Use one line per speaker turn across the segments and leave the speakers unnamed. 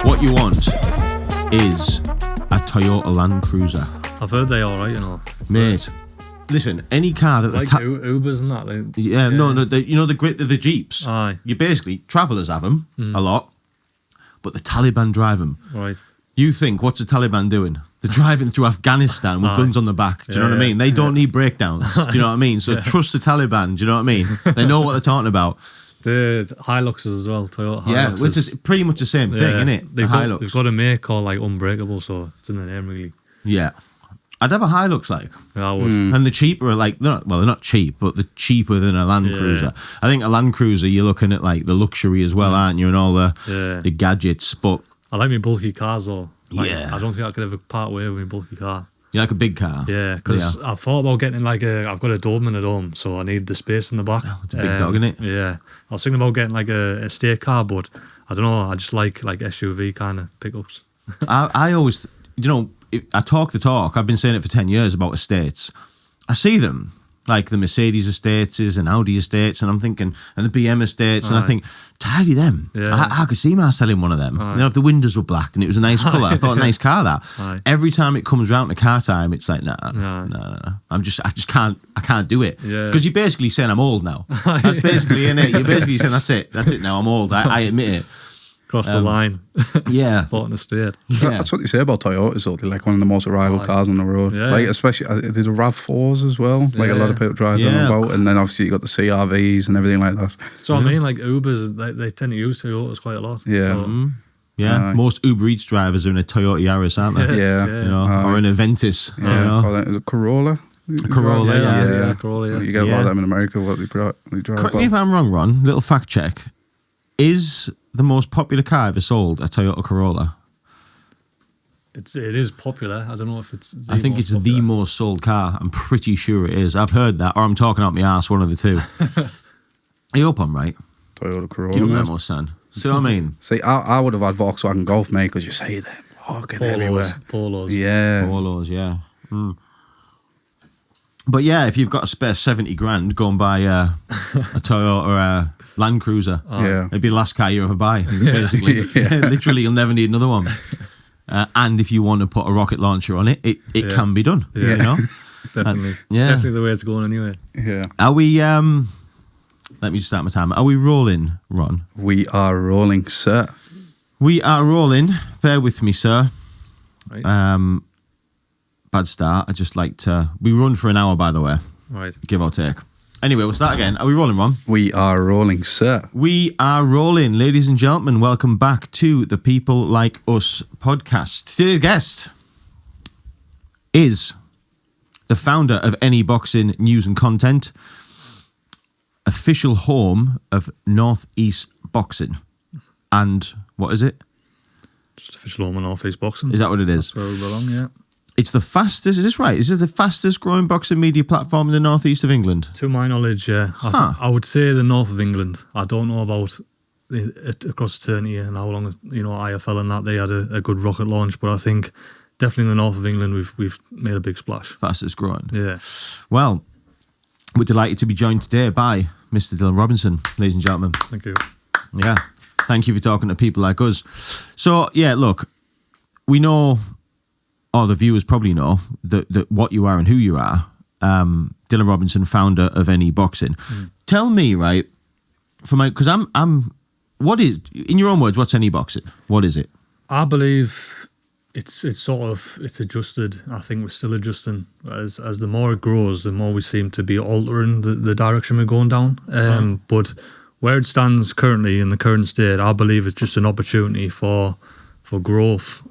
What you want is a Toyota Land Cruiser.
I've heard they all right, you know.
Mate, listen, any car that...
Like Ubers and that. Like,
the Jeeps.
Aye.
You basically, travellers have them a lot, but the Taliban drive them.
Right.
You think, what's the Taliban doing? They're driving through Afghanistan with guns on the back. Do you know what I mean? They don't need breakdowns. Do you know what I mean? So trust the Taliban. Do you know what I mean? They know what they're talking about.
The Hiluxes as well, Toyota Hiluxes.
Yeah, which is pretty much the same thing, isn't it?
They've got a make called like Unbreakable, so it's in the name really.
Yeah. I'd have a Hilux like.
Yeah, I would.
And the cheaper, like, they're not cheap, but they're cheaper than a Land Cruiser. I think a Land Cruiser, you're looking at like the luxury as well, aren't you? And all the gadgets. But
I like my bulky cars though. Like,
yeah.
I don't think I could ever part way with my bulky car.
You like a big car?
Yeah, because I thought about getting like I've got a Doberman at home, so I need the space in the back.
Oh, it's a big dog, isn't it?
Yeah. I was thinking about getting like a estate car, but I don't know, I just like SUV kind of pickups.
I always, I talk the talk. I've been saying it for 10 years about estates. I see them, like the Mercedes estates and Audi estates, and I'm thinking, and the BM estates, and I think, tidy them.
Yeah.
I could see myself selling one of them. If the windows were black and it was a nice colour, I thought, a nice car that. Every time it comes round to car time, it's like, nah. I can't do it. Because you're basically saying I'm old now. That's basically in it. You're basically saying that's it now, I'm old. I admit it.
Cross the line.
Yeah.
Bought an estate.
Yeah.
That's what they say about Toyotas, though. They're like one of the most reliable cars on the road.
Yeah.
Like, especially, there's a RAV4s as well. Like, a lot of people drive them about. And then, obviously, you got the CRVs and everything like that.
So, I mean, like, Ubers, they tend to use Toyotas quite a lot.
Yeah.
So.
Yeah, most Uber Eats drivers are in a Toyota Yaris, aren't they?
Yeah.
Or in a Ventus.
Yeah. Or is it Corolla?
Corolla,
yeah. Corolla, yeah.
You get a lot of them in America, what they drive.
Correct me if I'm wrong, Ron. Little fact check. Is the most popular car ever sold a Toyota Corolla?
It is popular. I don't know if it's
I think it's the most sold car. I'm pretty sure it is. I've heard that, or I'm talking out my arse, one of the two. I hope I'm right.
Toyota Corolla.
You know what son. See what I mean?
See, I would have had Volkswagen Golf, mate, because you see them fucking everywhere.
Polos.
Yeah.
Polos, yeah. But yeah, if you've got a spare 70 grand, go and buy a Toyota or a Land Cruiser. It'd be the last car you ever buy, basically. Literally, you'll never need another one. And if you want to put a rocket launcher on it, it can be done.
Yeah.
You know?
Definitely. Definitely the way it's going anyway.
Yeah.
Are we, let me just start my time. Are we rolling, Ron?
We are rolling, sir.
We are rolling. Bear with me, sir.
Right.
Bad start. I just like to... We run for an hour, by the way.
Right.
Give or take. Anyway, we'll start again. Are we rolling, Ron?
We are rolling, sir.
We are rolling. Ladies and gentlemen, welcome back to the People Like Us podcast. Today's guest is the founder of Any Boxing News and Content, official home of Northeast Boxing. And what is it?
Just official home of Northeast Boxing.
Is that what it is?
That's where we belong, yeah.
It's the fastest, is this right? Is it the fastest growing boxing media platform in the northeast of England?
To my knowledge, yeah. I would say the north of England. I don't know about across eternity and how long, IFL and that, they had a good rocket launch, but I think definitely in the north of England we've made a big splash.
Fastest growing.
Yeah.
Well, we're delighted to be joined today by Mr. Dylan Robinson, ladies and gentlemen.
Thank you.
Yeah. Thank you for talking to people like us. So, yeah, look, we know... or the viewers probably know that what you are and who you are. Dylan Robinson, founder of Any Boxing. Tell me, right, because what is, in your own words, what's Any Boxing? What is it?
I believe it's adjusted. I think we're still adjusting. As the more it grows, the more we seem to be altering the direction we're going down. But where it stands currently in the current state, I believe it's just an opportunity for growth.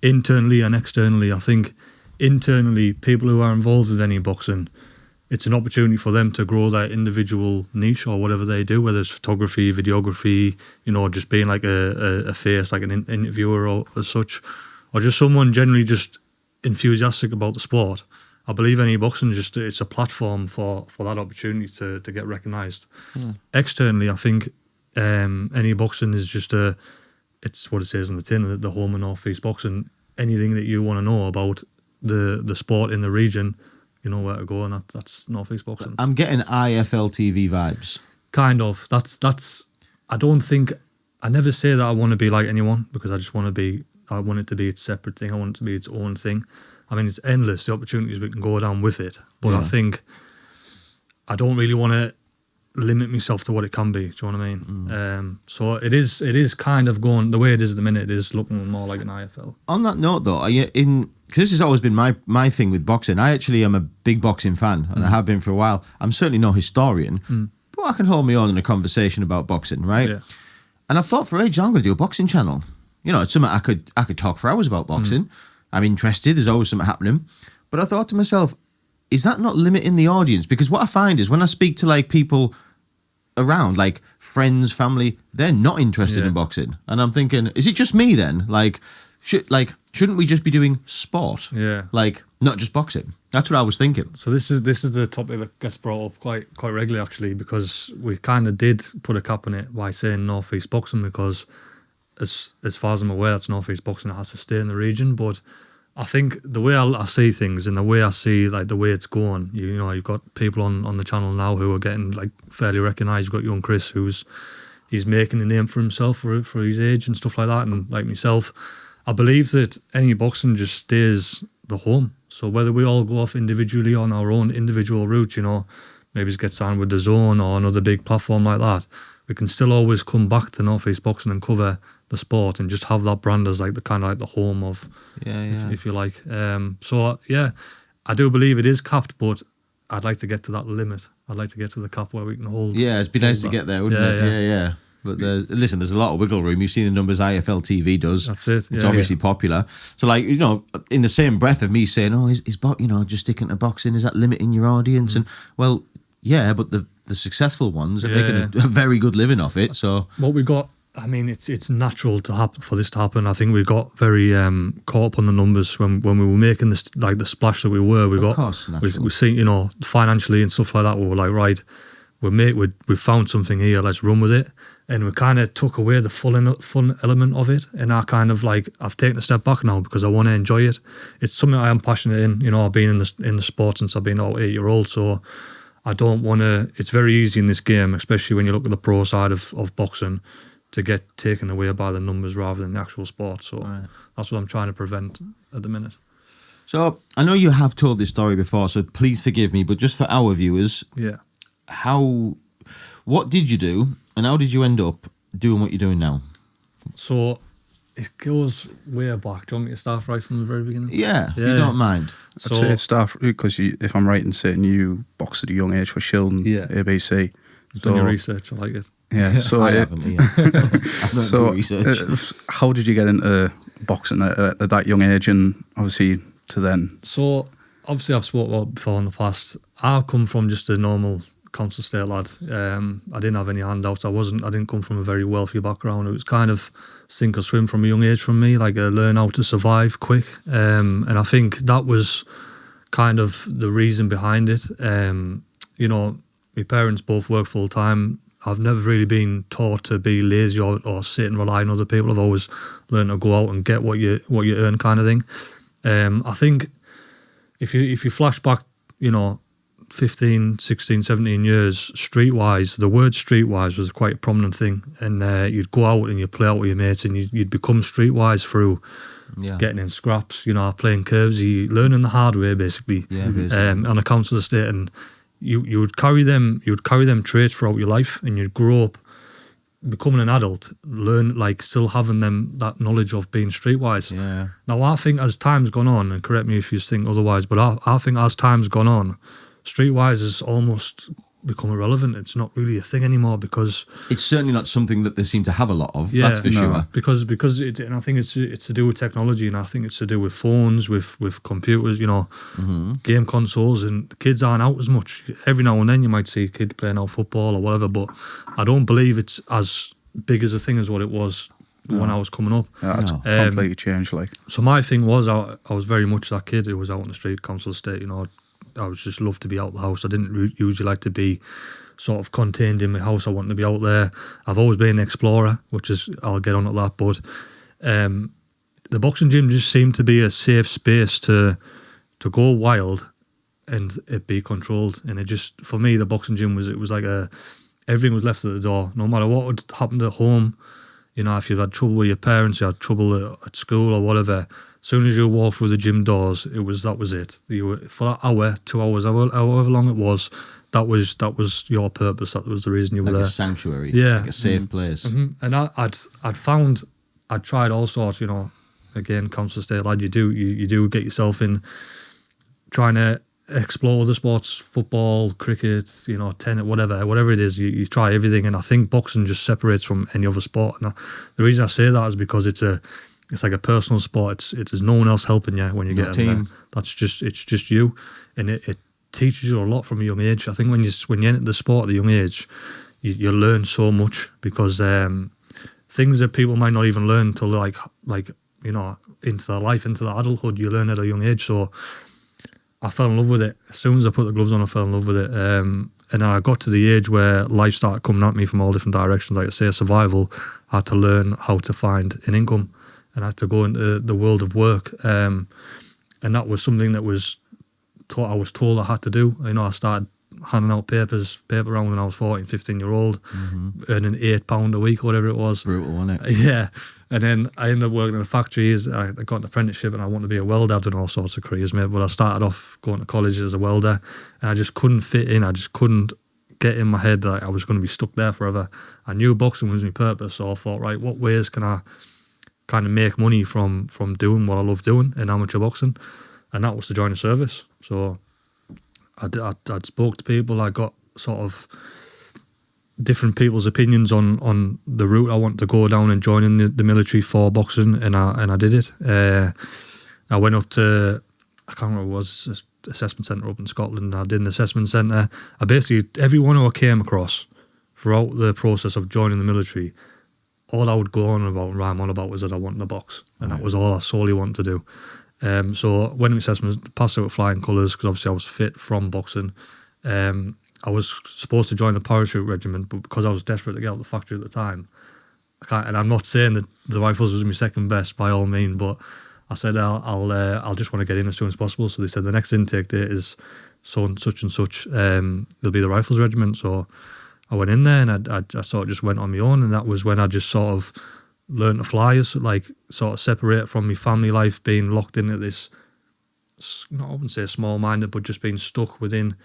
Internally and externally. I think internally, people who are involved with Any Boxing, it's an opportunity for them to grow their individual niche or whatever they do, whether it's photography, videography, just being like a face, like an interviewer or as such, or just someone generally just enthusiastic about the sport. I believe Any Boxing it's a platform for that opportunity to get recognised. Externally, I think Any Boxing is just it's what it says on the tin, the home of Northeast Boxing. anything that you want to know about the sport in the region, you know where to go, and that's North East Boxing.
I'm getting IFL TV vibes.
Kind of. That's. I don't think. I never say that I want to be like anyone, because I just want to be. I want it to be its separate thing. I want it to be its own thing. I mean, it's endless, the opportunities we can go down with it. But I think I don't really want to limit myself to what it can be. Do you know what I mean? So it is kind of going, the way it is at the minute, it is looking more like an IFL.
On that note, though, because this has always been my thing with boxing. I actually am a big boxing fan, and I have been for a while. I'm certainly no historian, but I can hold my own in a conversation about boxing, right? Yeah. And I've thought for ages, I'm going to do a boxing channel. You know, it's something I could talk for hours about boxing. I'm interested. There's always something happening. But I thought to myself, is that not limiting the audience? Because what I find is when I speak to like people around, like friends, family, they're not interested in boxing. And I'm thinking, is it just me then? Like, shouldn't we just be doing sport?
Yeah.
Like, not just boxing. That's what I was thinking.
So this is the topic that gets brought up quite regularly, actually, because we kind of did put a cap on it by saying North East Boxing, because as far as I'm aware, it's North East Boxing that has to stay in the region. But I think the way I see things, and the way I see like the way it's going, you know, you've got people on the channel now who are getting like fairly recognised. You've got young Chris, he's making a name for himself for his age and stuff like that, and like myself, I believe that any boxing just stays the home. So whether we all go off individually on our own individual route, you know, maybe it gets signed with the Zone or another big platform like that, we can still always come back to North East Boxing and cover the sport and just have that brand as like the kind of like the home of, if you like. So yeah, I do believe it is capped, but I'd like to get to that limit. I'd like to get to the cap where we can hold.
Yeah, it'd be nice to get there, wouldn't it? Yeah. But listen, there's a lot of wiggle room. You've seen the numbers IFL TV does.
That's it.
It's obviously popular. So, like, you know, in the same breath of me saying, "Oh, you know, just sticking to boxing, is that limiting your audience?" And well, yeah, but the successful ones are making a very good living off it. So
what we got, I mean, it's natural to happen for this to happen. I think we got very caught up on the numbers when we were making this, like the splash that we were. We see, you know, financially and stuff like that. We were like, right, we found something here. Let's run with it. And we kind of took away the fun element of it. And I kind of like, I've taken a step back now because I want to enjoy it. It's something I am passionate in. You know, I've been in the sport since I've been 8-year-old. So I don't want to. It's very easy in this game, especially when you look at the pro side of boxing, to get taken away by the numbers rather than the actual sport. So that's what I'm trying to prevent at the minute.
So I know you have told this story before, so please forgive me, but just for our viewers, what did you do and how did you end up doing what you're doing now? So
it goes way back. Do you want me to start right from the very beginning?
Yeah, if you don't mind.
I'd say start, because if I'm right in saying you boxed at a young age for Shildon, ABC.
Done your research, I like it.
Yeah, so
I haven't. I've not done research.
How did you get into boxing at that young age, and obviously to then?
So obviously I've spoken about before in the past. I come from just a normal council estate lad. I didn't have any handouts. I didn't come from a very wealthy background. It was kind of sink or swim from a young age from me, like learn how to survive quick. And I think that was kind of the reason behind it. You know, my parents both work full time. I've never really been taught to be lazy or sit and rely on other people. I've always learned to go out and get what you earn, kind of thing. I think if you flash back, you know, 15, 16, 17 years, streetwise, the word streetwise was quite a prominent thing. And you'd go out and you'd play out with your mates, and you'd become streetwise through getting in scraps, you know, playing curves, learning the hard way, basically, on a council estate. And you would carry them traits throughout your life, and you'd grow up becoming an adult, learn, like, still having that knowledge of being streetwise. Yeah. Now, I think as time's gone on, and correct me if you think otherwise, but I think as time's gone on, streetwise has almost become irrelevant. It's not really a thing anymore, because
it's certainly not something that they seem to have a lot of. That's for sure.
Because and I think it's to do with technology, and I think it's to do with phones, with computers, you know, game consoles, and kids aren't out as much. Every now and then you might see a kid playing out football or whatever, but I don't believe it's as big as a thing as what it was when I was coming up.
Yeah, it's completely changed. Like,
so my thing was, I was very much that kid who was out on the street, council estate, you know. I was just loved to be out the house. I didn't usually like to be sort of contained in my house. I wanted to be out there. I've always been an explorer, which is, I'll get on at that. But the boxing gym just seemed to be a safe space to go wild and it be controlled. And it just, for me, the boxing gym was like everything was left at the door. No matter what would happen at home, you know, if you had trouble with your parents, you had trouble at school or whatever, as soon as you walked through the gym doors, that was it. You were, for that hour, 2 hours, however long it was, that was your purpose. That was the reason you were
like
there.
a sanctuary,
yeah,
like a safe place.
Mm-hmm. And I'd tried all sorts, you know. Again, Council State lad, you do get yourself in trying to explore the sports, football, cricket, you know, tennis, whatever it is. You try everything, and I think boxing just separates from any other sport. And the reason I say that is because it's like a personal sport. There's no one else helping you when you get in there. It's just you, and it teaches you a lot from a young age. I think when you enter the sport at a young age, you learn so much because things that people might not even learn till like you know, into their life, into their adulthood, you learn at a young age. So I fell in love with it. As soon as I put the gloves on, I fell in love with it. And I got to the age where life started coming at me from all different directions. Like I say, survival, I had to learn how to find an income and I had to go into the world of work. And that was something that I was told I had to do. You know, I started handing out paper round when I was 14, 15-year-old, earning £8 a week or whatever it was.
Brutal, wasn't it?
Yeah. And then I ended up working in a factory. I got an apprenticeship and I wanted to be a welder. I've done all sorts of careers, mate. But I started off going to college as a welder and I just couldn't fit in. I just couldn't get in my head that I was going to be stuck there forever. I knew boxing was my purpose. So I thought, right, what ways can I kind of make money from doing what I love doing in amateur boxing? And that was to join the service. So I'd spoke to people. I got sort of different people's opinions on the route I wanted to go down and join in the military for boxing, and I did it. I went up to, I can't remember what it was, an assessment centre up in Scotland. I did an assessment centre. I basically, everyone who I came across throughout the process of joining the military, all I would go on about and rhyme on about was that I wanted to box, and that was all I solely wanted to do. So when the assessment passed out with flying colours, because obviously I was fit from boxing. I was supposed to join the parachute regiment, but because I was desperate to get out of the factory at the time, I can't. And I'm not saying that the rifles was my second best by all means, but I said I'll just want to get in as soon as possible. So they said the next intake date is such and such. There'll be the rifles regiment. So I went in there and I sort of just went on my own, and that was when I just sort of learned to fly, like sort of separate from my family life, being locked into this, not I wouldn't say small-minded, but just being stuck within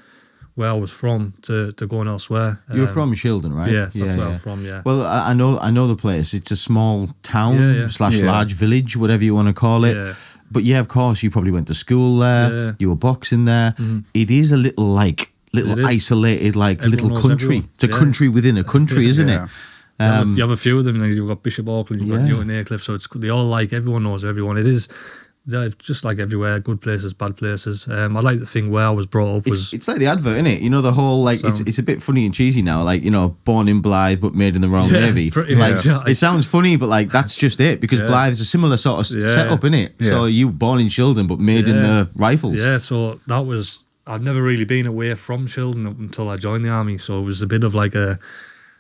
where I was from to going elsewhere.
You were from Shildon, right?
Yes, that's where I'm from, yeah.
Well, I know the place. It's a small town / large village, whatever you want to call it.
Yeah.
But yeah, of course, you probably went to school there. Yeah. You were boxing there. Mm-hmm. It is a little isolated, like everyone little country. Everyone. It's a country within a country, isn't it?
You have a few of them. You've got Bishop Auckland, you've got Newton Aycliffe, so they all like, everyone knows everyone. It is just like everywhere, good places, bad places. I like the thing where I was brought up was...
It's like the advert, isn't it? You know, the whole, like, it's a bit funny and cheesy now, like, you know, born in Blythe but made in the Royal Navy. Like, it sounds funny, but, like, that's just it, because Blythe is a similar sort of setup, isn't it? Yeah. So you born in Shildon but made in the Rifles.
Yeah, so that was... I've never really been away from Shildon up until I joined the army, so it was a bit of like a...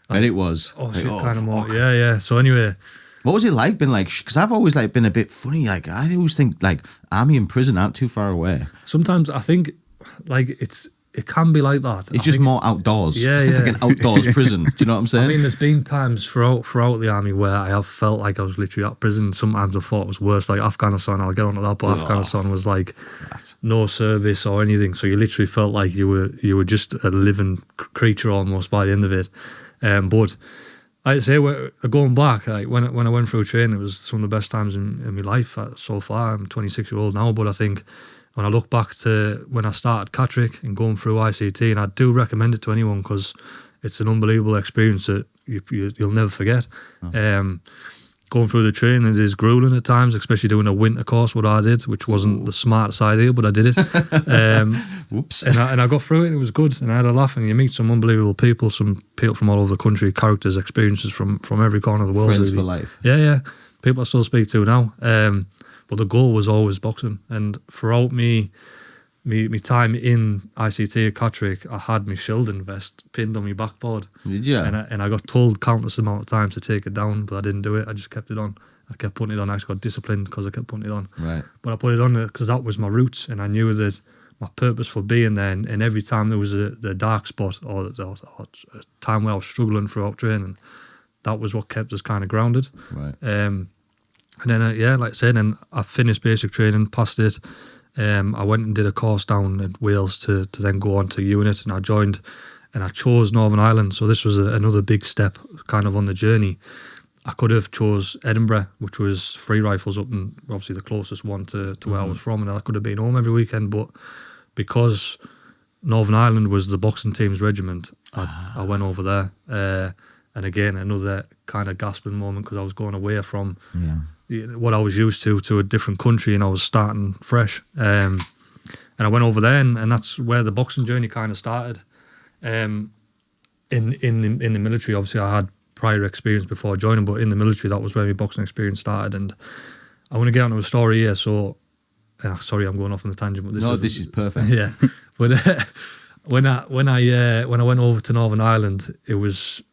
And it was.
Oh, shit, kind of more. Yeah. So anyway...
What was it like being like, because I've always like been a bit funny, like I always think like army and prison aren't too far away.
Sometimes I think like it can be like that.
It's just more outdoors.
Yeah.
It's like an outdoors prison. Do you know what I'm saying?
I mean, there's been times throughout the army where I have felt like I was literally at prison. Sometimes I thought it was worse, like Afghanistan. I'll get onto that, but Afghanistan was like no service or anything. So you literally felt like you were just a living creature almost by the end of it. But I'd say going back, like when I went through training, it was some of the best times in my life so far. I'm 26-year-old now, but I think when I look back to when I started Catterick and going through ICT, and I do recommend it to anyone because it's an unbelievable experience that you'll never forget. Going through the training is grueling at times, especially doing a winter course, what I did, which wasn't the smartest idea, but I did it.
Whoops.
And I got through it, and it was good, and I had a laugh, and you meet some unbelievable people, some people from all over the country, characters, experiences from every corner of the world.
Friends
really.
for life.
Yeah. People I still speak to now. But the goal was always boxing, and throughout me time in ICT at Catterick, I had my Shildon vest pinned on my backboard.
Did you?
And I got told countless amount of times to take it down, but I didn't do it. I just kept it on. I kept putting it on. I actually got disciplined because I kept putting it on.
Right.
But I put it on because that was my roots, and I knew that my purpose for being there. And every time there was the dark spot or a time where I was struggling throughout training, that was what kept us kind of grounded.
Right.
And then, like I said, then I finished basic training, passed it. I went and did a course down in Wales to then go on to unit, and I joined, and I chose Northern Ireland. So this was another big step kind of on the journey. I could have chose Edinburgh, which was free rifles up, and obviously the closest one to where I was from, and I could have been home every weekend. But because Northern Ireland was the boxing team's regiment, I went over there. And again, another kind of gasping moment because I was going away from what I was used to a different country, and I was starting fresh. And I went over there, and that's where the boxing journey kind of started. In the military, obviously, I had prior experience before joining, but in the military, that was where my boxing experience started. And I want to get onto a story here. So, sorry, I'm going off on a tangent, but this
is perfect.
Yeah, but when I went over to Northern Ireland, it was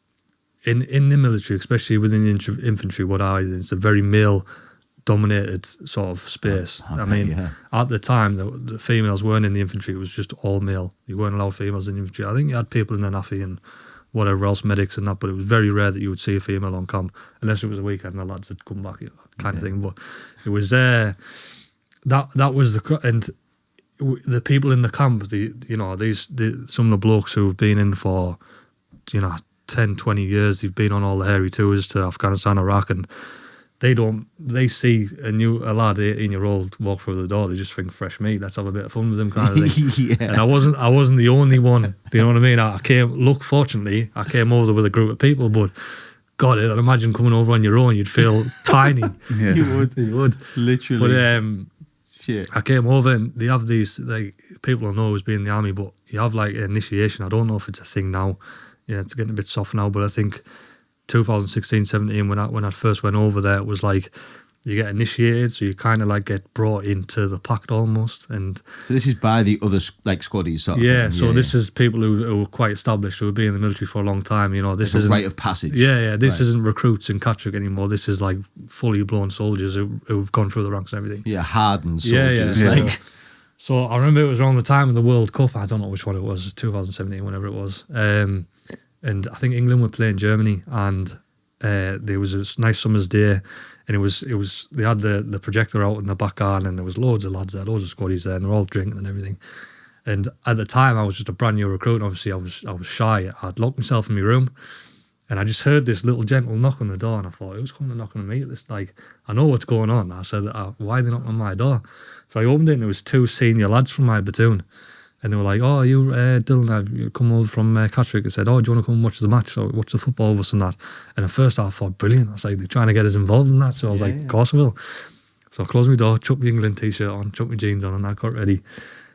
in the military, especially within the infantry. It's a very male-dominated sort of space. At the time, the females weren't in the infantry. It was just all male. You weren't allowed females in the infantry. I think you had people in the NAFI and whatever else, medics and that, but it was very rare that you would see a female on camp, unless it was a weekend and the lads had come back, kind of thing. But it was that was the people in the camp. Some of the blokes who've been in for 10, 20 years, they've been on all the hairy tours to Afghanistan, Iraq, and they see a lad, 18-year-old, walk through the door, they just think fresh meat, let's have a bit of fun with him, kind of thing. And I wasn't the only one, you know what I mean? Fortunately, I came over with a group of people, but God, I'd imagine coming over on your own, you'd feel tiny.
Yeah. You would. Literally.
But I came over, and they have these, like, people will know who's been in the army, but you have like initiation. I don't know if it's a thing now. Yeah, it's getting a bit soft now, but I think 2016, 17, when I first went over there, it was like you get initiated, so you kind of like get brought into the pact almost. And
so this is by the other like squaddies sort of thing.
So this is people who are quite established, who have been in the military for a long time. This is
a rite of passage.
This isn't recruits in Catterick anymore. This is like fully blown soldiers who've gone through the ranks and everything.
Yeah, hardened soldiers.
So I remember it was around the time of the World Cup. I don't know which one it was, 2017, whenever it was. And I think England were playing Germany, and there was a nice summer's day, and it was they had the projector out in the back garden, and there was loads of lads there, loads of squaddies there, and they're all drinking and everything. And at the time, I was just a brand new recruit, and obviously I was shy. I'd locked myself in my room, and I just heard this little gentle knock on the door, and I thought, who's coming to knock on me at this? Like, I know what's going on. I said, why are they knocking on my door? So I opened it, and it was two senior lads from my platoon. And they were like, oh, you Dylan, you come over from Catterick. I said, oh, do you want to come and watch the match or watch the football with us and that? And at first I thought, brilliant. I was like, they're trying to get us involved in that. So I was of course I will. So I closed my door, chucked my England t-shirt on, chucked my jeans on, and I got ready.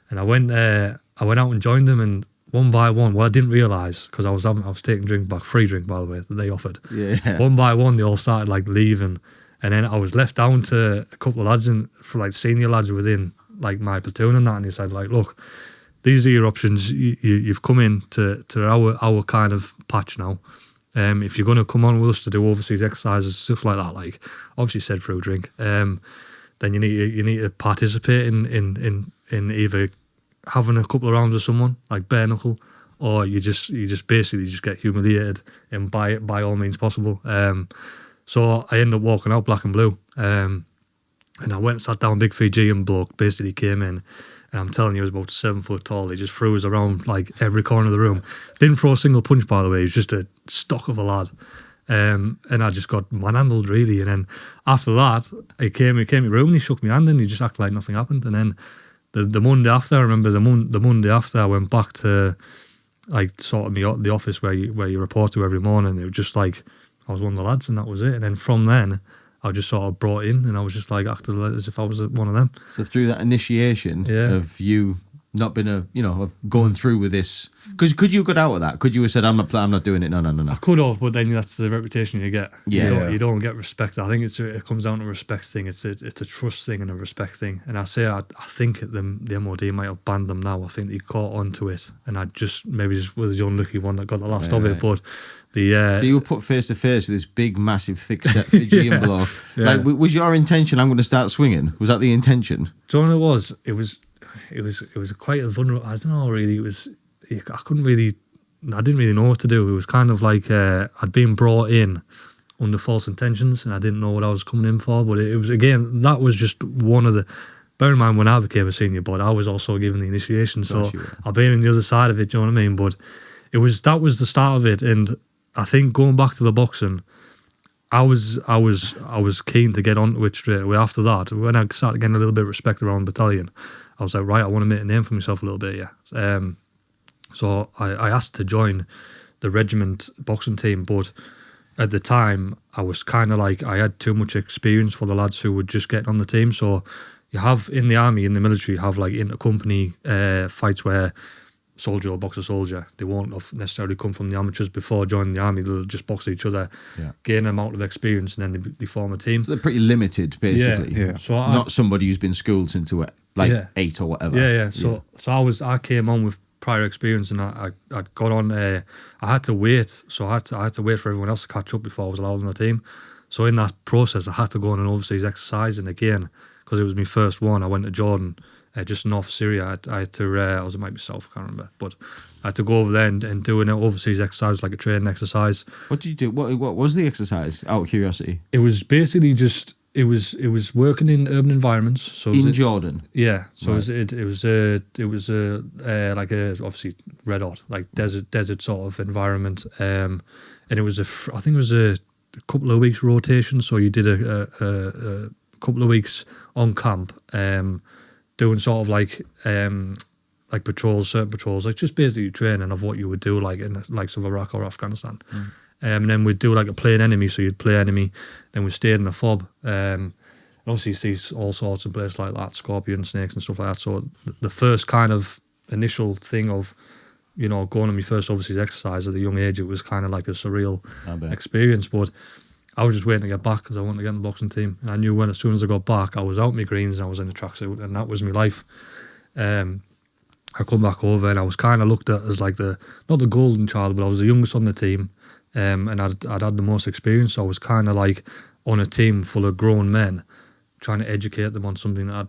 And I went out and joined them, and one by one, I didn't realise, because I was taking drink back, free drink, by the way, that they offered. Yeah. One by one, they all started like leaving. And then I was left down to a couple of lads, and for like senior lads within like my platoon and that. And they said, like, look, these are your options. You've come in to our kind of patch now. If you're going to come on with us to do overseas exercises, stuff like that, like obviously said through drink, then you need to participate in either having a couple of rounds with someone like bare knuckle, or you just basically get humiliated, and by all means possible. So I ended up walking out black and blue, and I went and sat down. Big Fijian bloke basically came in. And I'm telling you, he was about 7 foot tall. He just threw us around like every corner of the room. Didn't throw a single punch, by the way. He was just a stock of a lad. And I just got manhandled, really. And then after that, he came in my room and he shook my hand and he just acted like nothing happened. And then the Monday after, I remember the Monday after, I went back to like sort of the office where you report to every morning. It was just like I was one of the lads, and that was it. And then from then, I was just sort of brought in, and I was just like acted as if I was one of them.
So through that initiation of you not been of going through with this? Because could you have got out of that? Could you have said, I'm not doing it? No.
I could have, but then that's the reputation you get.
Yeah.
You don't get respect. I think it comes down to a respect thing. It's a trust thing and a respect thing. And I think the MOD might have banned them now. I think they caught on to it, and I maybe was the unlucky one that got the last of it. But so
you were put face to face with this big, massive, thick-set Fijian bloke.
Yeah.
Like, was your intention, I'm going to start swinging? Was that the intention?
Do you know what it was? It was quite a vulnerable. I don't know really. I didn't really know what to do. It was kind of like I'd been brought in under false intentions, and I didn't know what I was coming in for. But it was, again, that was just one of the. Bear in mind, when I became a senior bud, I was also given the initiation, so I've been on the other side of it. Do you know what I mean? But that was the start of it, and I think going back to the boxing, I was keen to get onto it straight away. After that, when I started getting a little bit of respect around the battalion, I was like, right, I want to make a name for myself a little bit, yeah. So I asked to join the regiment boxing team, but at the time I was kind of like, I had too much experience for the lads who would just get on the team. So you have in the army, in the military, you have like inter-company fights where soldier will box a soldier. They won't have necessarily come from the amateurs before joining the army. They'll just box each other, gain an amount of experience, and then they form a team.
So they're pretty limited, basically.
Yeah. So
not somebody who's been schooled since 8 or whatever.
Yeah. So I came on with prior experience, and I got on. I had to wait. So I had to wait for everyone else to catch up before I was allowed on the team. So in that process, I had to go on an overseas exercise, and again, because it was my first one, I went to Jordan. Just north of Syria. I had to, it might be south, I can't remember, but I had to go over there and do an overseas exercise, like a training exercise.
What did you do? What was the exercise? Out of curiosity.
It was basically just it was working in urban environments. So
in Jordan.
Yeah. So right. it was like a obviously red hot, like desert sort of environment. And it was I think it was a couple of weeks rotation. So you did a couple of weeks on camp. Doing sort of like patrols, certain patrols, like just basically training of what you would do like in the likes of Iraq or Afghanistan. And then we'd do like a playing enemy, so you'd play enemy, then we stayed in a fob. Obviously you see all sorts of places like that, scorpion, snakes and stuff like that. So the first kind of initial thing of, going on my first overseas exercise at a young age, it was kind of like a surreal experience. But I was just waiting to get back because I wanted to get in the boxing team. And I knew as soon as I got back, I was out my greens and I was in a tracksuit, and that was my life. I come back over and I was kind of looked at as like not the golden child, but I was the youngest on the team. And I'd had the most experience. So I was kind of like on a team full of grown men, trying to educate them on something that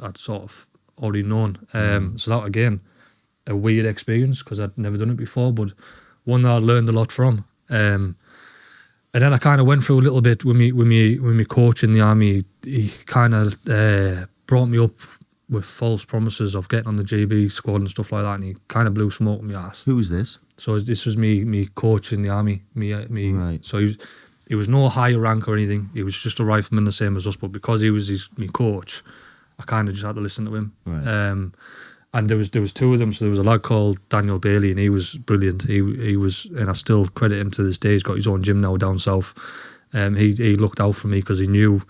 I'd sort of already known. So that, again, a weird experience because I'd never done it before, but one that I learned a lot from. And then I kind of went through a little bit with me coach in the army. He kind of brought me up with false promises of getting on the GB squad and stuff like that, and he kind of blew smoke in my ass.
Who was this?
So this was me coach in the army.
Right.
So he was no higher rank or anything. He was just a rifleman the same as us, but because he was me coach, I kind of just had to listen to him.
Right.
And there was two of them. So there was a lad called Daniel Bailey, and he was brilliant. He was, and I still credit him to this day. He's got his own gym now down south. He looked out for me because he knew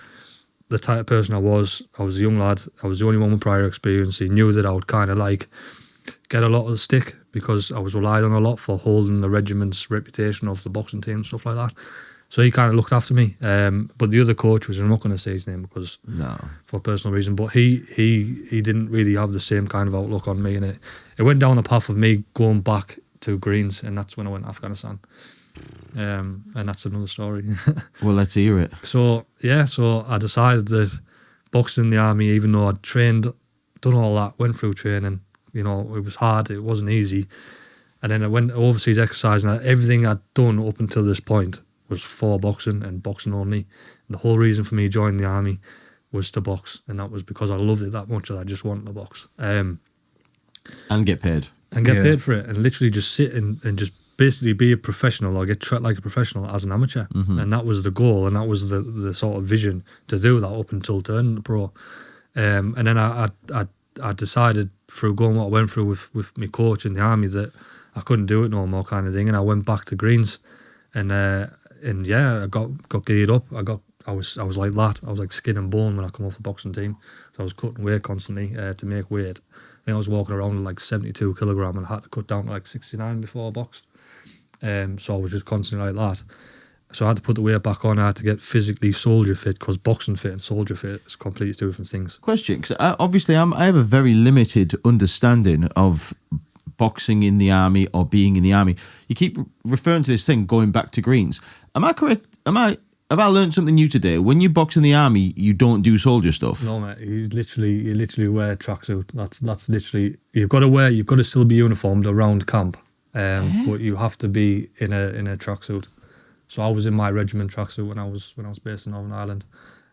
the type of person I was. I was a young lad. I was the only one with prior experience. He knew that I would kind of like get a lot of the stick because I was relied on a lot for holding the regiment's reputation of the boxing team and stuff like that. So he kind of looked after me. But the other coach I'm not going to say his name because for personal reason, but he didn't really have the same kind of outlook on me, and it went down the path of me going back to Greens, and that's when I went to Afghanistan. And that's another story.
Well, let's hear it.
So I decided that boxing in the army, even though I'd trained, done all that, went through training, it was hard, it wasn't easy. And then I went overseas exercise, and everything I'd done up until this point was for boxing and boxing only. And the whole reason for me joining the army was to box, and that was because I loved it that much that I just wanted to box.
And get paid.
And get paid for it, and literally just sit and just basically be a professional or get treated like a professional as an amateur. Mm-hmm. And that was the goal, and that was the sort of vision to do that up until turning pro. And then I decided through going what I went through with my coach in the army that I couldn't do it no more kind of thing, and I went back to Greens. And yeah, I got geared up. I was like that. I was like skin and bone when I come off the boxing team. So I was cutting weight constantly to make weight think I was walking around with like 72 kilogram and I had to cut down to like 69 before I boxed. So I was just constantly like that. So I had to put the weight back on. I had to get physically soldier fit, because boxing fit and soldier fit is completely two different things.
Question, because obviously I have a very limited understanding of boxing in the army or being in the army. You keep referring to this thing going back to greens. Am I correct? Have I learned something new today? When you box in the army, you don't do soldier stuff.
No, mate. You literally wear a tracksuit. That's literally, you've got to still be uniformed around camp, but you have to be in a tracksuit. So I was in my regiment tracksuit when I was based in Northern Ireland,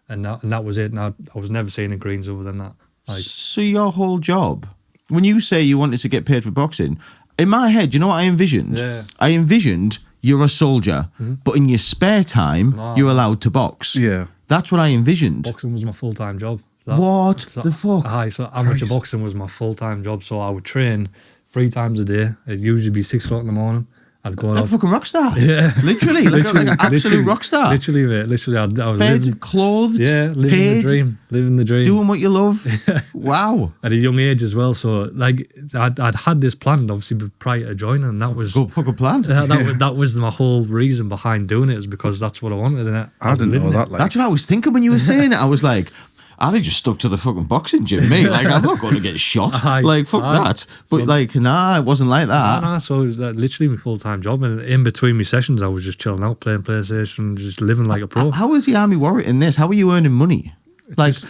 and that was it. And I was never seeing in greens other than that.
So your whole job, when you say you wanted to get paid for boxing, in my head, you know what I envisioned? Yeah. I envisioned you're a soldier, but in your spare time, you're allowed to box.
Yeah.
That's what I envisioned.
Boxing was my full-time job.
What the fuck?
So amateur boxing was my full-time job. So I would train 3 times a day. It'd usually be 6 o'clock in the morning. I'd go
like a fucking rock star.
Yeah.
Literally, like an absolute rock star.
Literally, mate. Literally, I was
fed, clothed,
living the dream.
Doing what you love. Wow.
At a young age as well. So, like, I'd had this planned, obviously, prior to joining, and that was...
Good fucking plan.
That was my whole reason behind doing it, is because that's what I wanted. And
I didn't know that.
That's what I was thinking when you were saying it. I was like... I'd have just stuck to the fucking boxing gym, mate. Like, I'm not going to get shot. That. But, it wasn't like that.
So it was literally my full-time job. And in between my sessions, I was just chilling out, playing PlayStation, just living like a pro.
How is the army warrior in this? How are you earning money?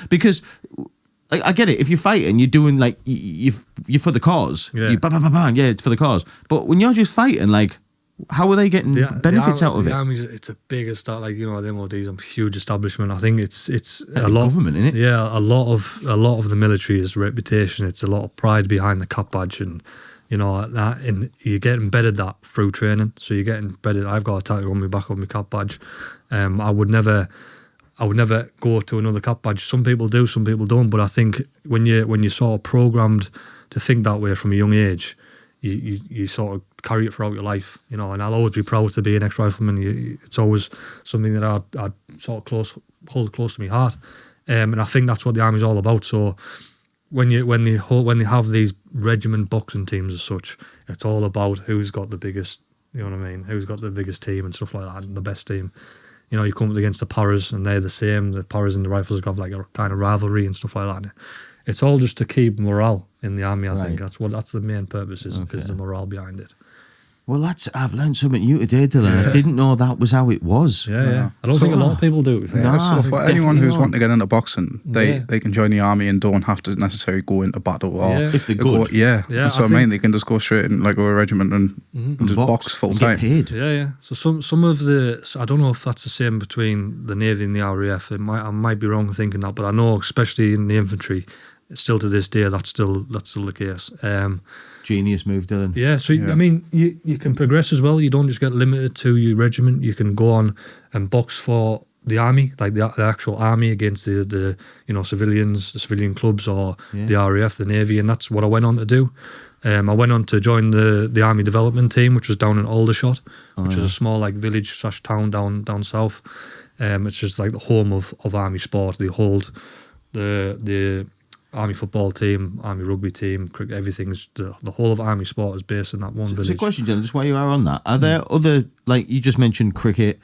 Because... I get it. If you're fighting, you're doing, like, you're for the cause. Yeah. It's for the cause. But when you're just fighting, like... How are they getting benefits out of it?
The army's, it's a big start, like, you know, the MOD's a huge establishment. I think it's
a lot government, isn't it?
Yeah, a lot of the military is reputation. It's a lot of pride behind the cap badge, and you know, and you get embedded that through training. So you get embedded. I've got a tattoo on my back of my cap badge. I would never go to another cap badge. Some people do, some people don't. But I think when you're sort of programmed to think that way from a young age, you sort of carry it throughout your life, you know. And I'll always be proud to be an ex-rifleman. It's always something that I'd sort of hold close to my heart, and I think that's what the army's all about. So when they have these regiment boxing teams as such, it's all about who's got the biggest, you know what I mean, who's got the biggest team and stuff like that, and the best team. You know, you come up against the paras and they're the same. The paras and the rifles have like a kind of rivalry and stuff like that. And it's all just to keep morale in the army. I think that's the main purpose, is the morale behind it.
Well, I've learned something new today, Dylan. Yeah. I didn't know that was how it was.
Yeah. I don't think a lot of people do.
So for anyone who's wanting to get into boxing, they can join the army and don't have to necessarily go into battle. Or
if they're good.
That's what I mean. They can just go straight in like a regiment and just box full time.
Get paid.
Yeah. So some of the, I don't know if that's the same between the Navy and the RAF. I might be wrong thinking that, but I know especially in the infantry, still to this day, that's still the case.
Genius move, Dylan.
Yeah, so I mean, you can progress as well. You don't just get limited to your regiment. You can go on and box for the army, like the actual army, against the civilians, the civilian clubs, or the RAF, the Navy, and that's what I went on to do. I went on to join the army development team, which was down in Aldershot, which is a small like village / town down south. It's just like the home of army sport. They hold the army football team, army rugby team, cricket, everything's the whole of army sport is based in that one village.
So question, Jen, just while you are on that, are there other, like you just mentioned cricket,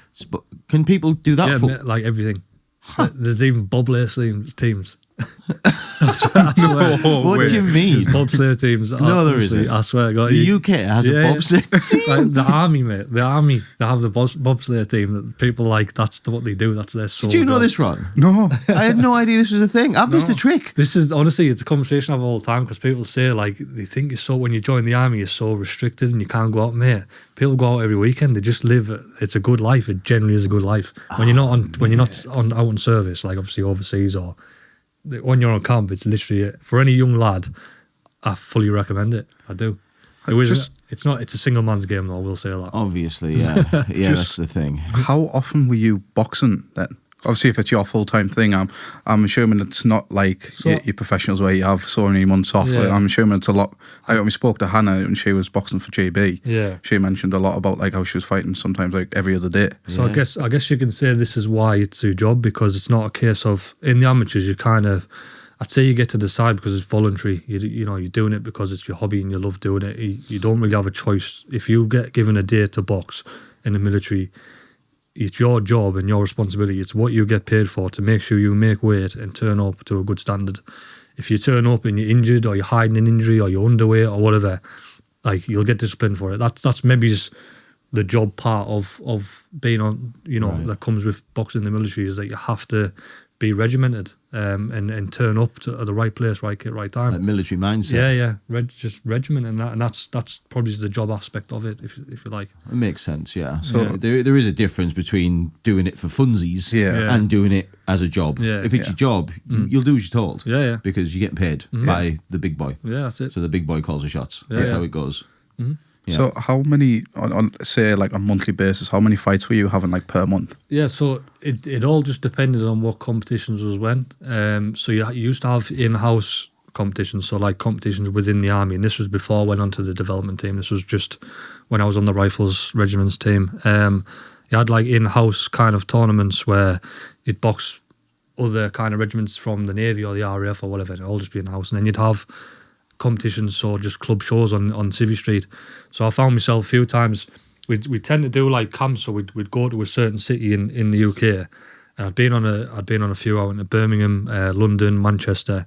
can people do that?
Yeah, like everything. There's even bobsleigh teams. I swear.
What do you mean?
There's bobsleigh teams.
No, there isn't.
I swear to God.
The UK has a bobsleigh team.
Like the army, mate. The army, they have the bobsleigh team. People like, that's what they do. That's their sole
Did you know
job.
this, Ron?
No.
I had no idea this was a thing. I've missed a trick.
This is, honestly, it's a conversation I have all the time, because people say, like, they think when you join the army, you're so restricted and you can't go out, mate. People go out every weekend. They just live. It's a good life. It generally is a good life. When you're not out on service, like obviously overseas, or when you're on camp, it's literally, for any young lad, I fully recommend it. I do. It's a single man's game, though, I will say that.
Obviously, yeah. That's the thing.
How often were you boxing then? Obviously, if it's your full-time thing, I'm assuming it's not like your professionals where you have so many months off.
Yeah.
I'm assuming it's a lot. When we spoke to Hannah and she was boxing for GB, she mentioned a lot about like how she was fighting sometimes like every other day.
So I guess you can say this is why it's your job, because it's not a case of, in the amateurs, you kind of, I'd say you get to decide because it's voluntary. You know, you're doing it because it's your hobby and you love doing it. You don't really have a choice. If you get given a day to box in the military, it's your job and your responsibility. It's what you get paid for to make sure you make weight and turn up to a good standard. If you turn up and you're injured or you're hiding an injury or you're underweight or whatever, like, you'll get disciplined for it. That's maybe just the job part of being on, you know, that comes with boxing in the military, is that you have to be regimented and turn up to the right place, right time.
Like military mindset.
Yeah. Just regiment, and that's probably the job aspect of it, if you like.
It makes sense, yeah. So there is a difference between doing it for funsies and doing it as a job. Yeah. If it's your job, you'll do as you're told.
Yeah.
Because you're getting paid by the big boy.
Yeah, that's it.
So the big boy calls the shots. That's how it goes.
Mm-hmm.
Yeah.
So how many, on say like on a monthly basis, how many fights were you having like per month?
Yeah, so it all just depended on what competitions was when. So you used to have in-house competitions, so like competitions within the army, and this was before I went onto the development team. This was just when I was on the Rifles Regiments team. You had like in-house kind of tournaments where you'd box other kind of regiments from the Navy or the RAF or whatever, and it'd all just be in-house. And then you'd have competitions, so just club shows on Civvy Street. So I found myself a few times, we tend to do like camps, so we'd go to a certain city in the UK, and I'd been on a few out in Birmingham, London, Manchester,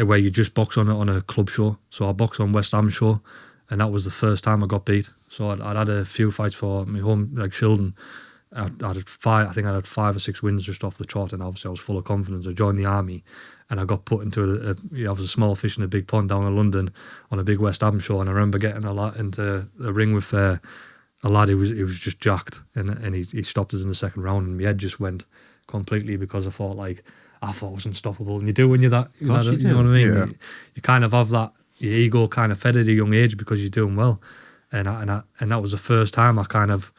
where you just box on a club show. So I boxed on West Ham show, and that was the first time I got beat. So I'd had a few fights for my home, like Shildon. I had 5 or 6 wins just off the trot, and obviously I was full of confidence. I joined the army, and I got put into I was a small fish in a big pond down in London on a big West Ham show, and I remember getting into a ring with a lad who was just jacked, and he stopped us in the second round, and my head just went completely, because I thought I was unstoppable. And you do when you're that, you know what I mean?
Yeah.
You kind of have that, your ego kind of fed at a young age because you're doing well, and that was the first time I kind of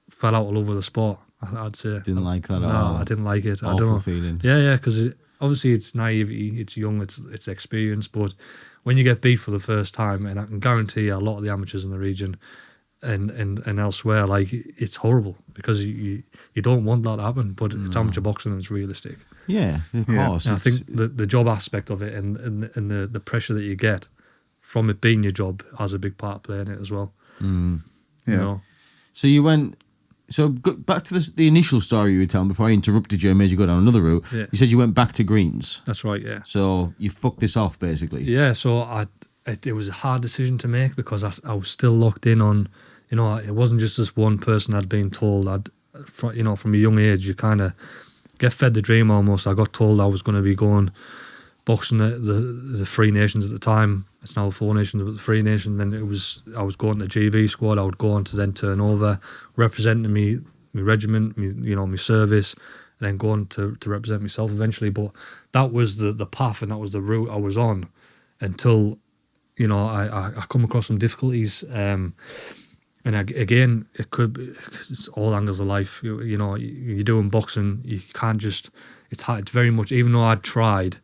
fell out all over the sport, I'd say.
Didn't like that at all?
No, I didn't like it.
Awful
I don't know.
feeling.
Yeah, because obviously it's naivety, it's young, it's experience, but when you get beat for the first time, and I can guarantee you a lot of the amateurs in the region and elsewhere, like, it's horrible, because you don't want that to happen, but it's amateur boxing and it's realistic.
Yeah, of course.
And I think the job aspect of it and the pressure that you get from it being your job has a big part playing it as well.
Yeah.
You know?
So you went... So go back to the initial story you were telling before I interrupted you and made you go down another route.
Yeah.
You said you went back to greens.
That's right, yeah.
So you fucked this off, basically.
Yeah, so it was a hard decision to make, because I was still locked in on, you know, it wasn't just this one person I'd been told. You know, from a young age, you kind of get fed the dream almost. I got told I was going to be going boxing the Three Nations at the time. It's now 4 Nations, but the Three Nations. Then I was going to the GB squad. I would go on to then turn over, representing me regiment, my service, and then going to represent myself eventually. But that was the path, and that was the route I was on until, you know, I come across some difficulties. And again, it's all angles of life. You know, you're doing boxing, you can't just. It's hard. It's very much, even though I'd tried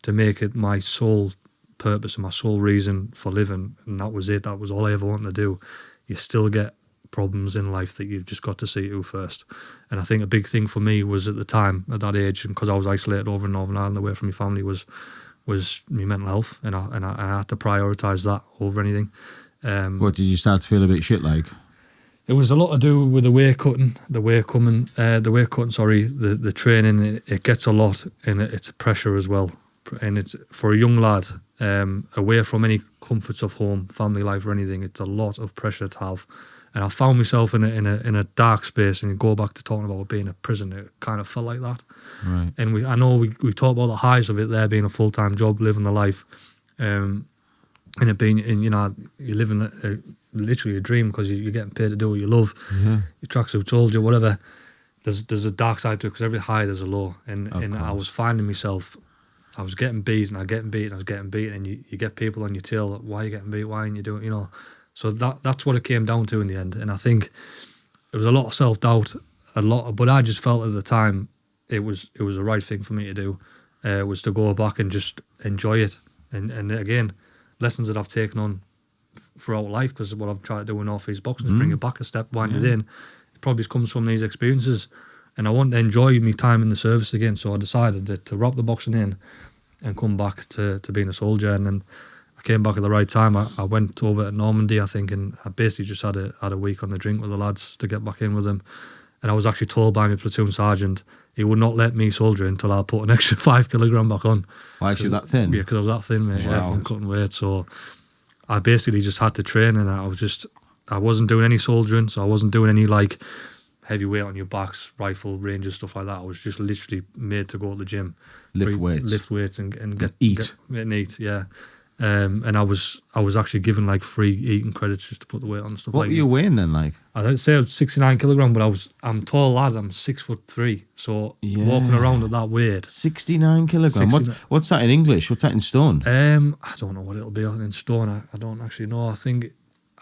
to make it my sole purpose and my sole reason for living, and that was it, that was all I ever wanted to do, you still get problems in life that you've just got to see to first. And I think a big thing for me was, at the time, at that age, and because I was isolated over in Northern Ireland away from my family, was my mental health, and I had to prioritise that over anything.
What, did you start to feel a bit shit like?
It was a lot to do with the weight cutting, the training. It gets a lot, and it's a pressure as well. And it's, for a young lad, away from any comforts of home, family life or anything, it's a lot of pressure to have. And I found myself in a dark space, and you go back to talking about being a prison, it kind of felt like that.
Right.
And I know we talk about the highs of it there, being a full-time job, living the life, and it being, you know, you're living literally a dream, because you're getting paid to do what you love.
Yeah.
Your tracksuit told you, whatever. There's a dark side to it, because every high there's a low. And I was finding myself, I was getting beat, and I was getting beat, and you get people on your tail, like, why are you getting beat, why aren't you doing, you know? So that's what it came down to in the end. And I think it was a lot of self-doubt, but I just felt at the time it was the right thing for me to do, was to go back and just enjoy it. And again, lessons that I've taken on throughout life, because what I've tried to do in North East Boxing is bring it back a step, wind it in. It probably comes from these experiences, and I want to enjoy my time in the service again. So I decided to wrap the boxing in and come back to being a soldier. And then I came back at the right time. I went over to Normandy, I think, and I basically just had a week on the drink with the lads to get back in with them. And I was actually told by my platoon sergeant he would not let me soldier until I put an extra 5 kilogram back on.
Why is you that thin?
Yeah, because I was that thin, mate.
Wow.
Yeah, from cutting weight. So I basically just had to train, and I wasn't doing any soldiering, so I wasn't doing any like heavy weight on your backs, rifle ranges, stuff like that. I was just literally made to go to the gym,
lift weights
and get
eat,
yeah. And I was actually given like free eating credits just to put the weight on and stuff.
What
like
were you weighing then? Like,
I'd say I was 69 kilogram, but I'm tall lad. I'm 6'3", so walking around at that weight.
69 kilogram. What's that in English? What's that in stone?
I don't know what it'll be in stone. I don't actually know. I think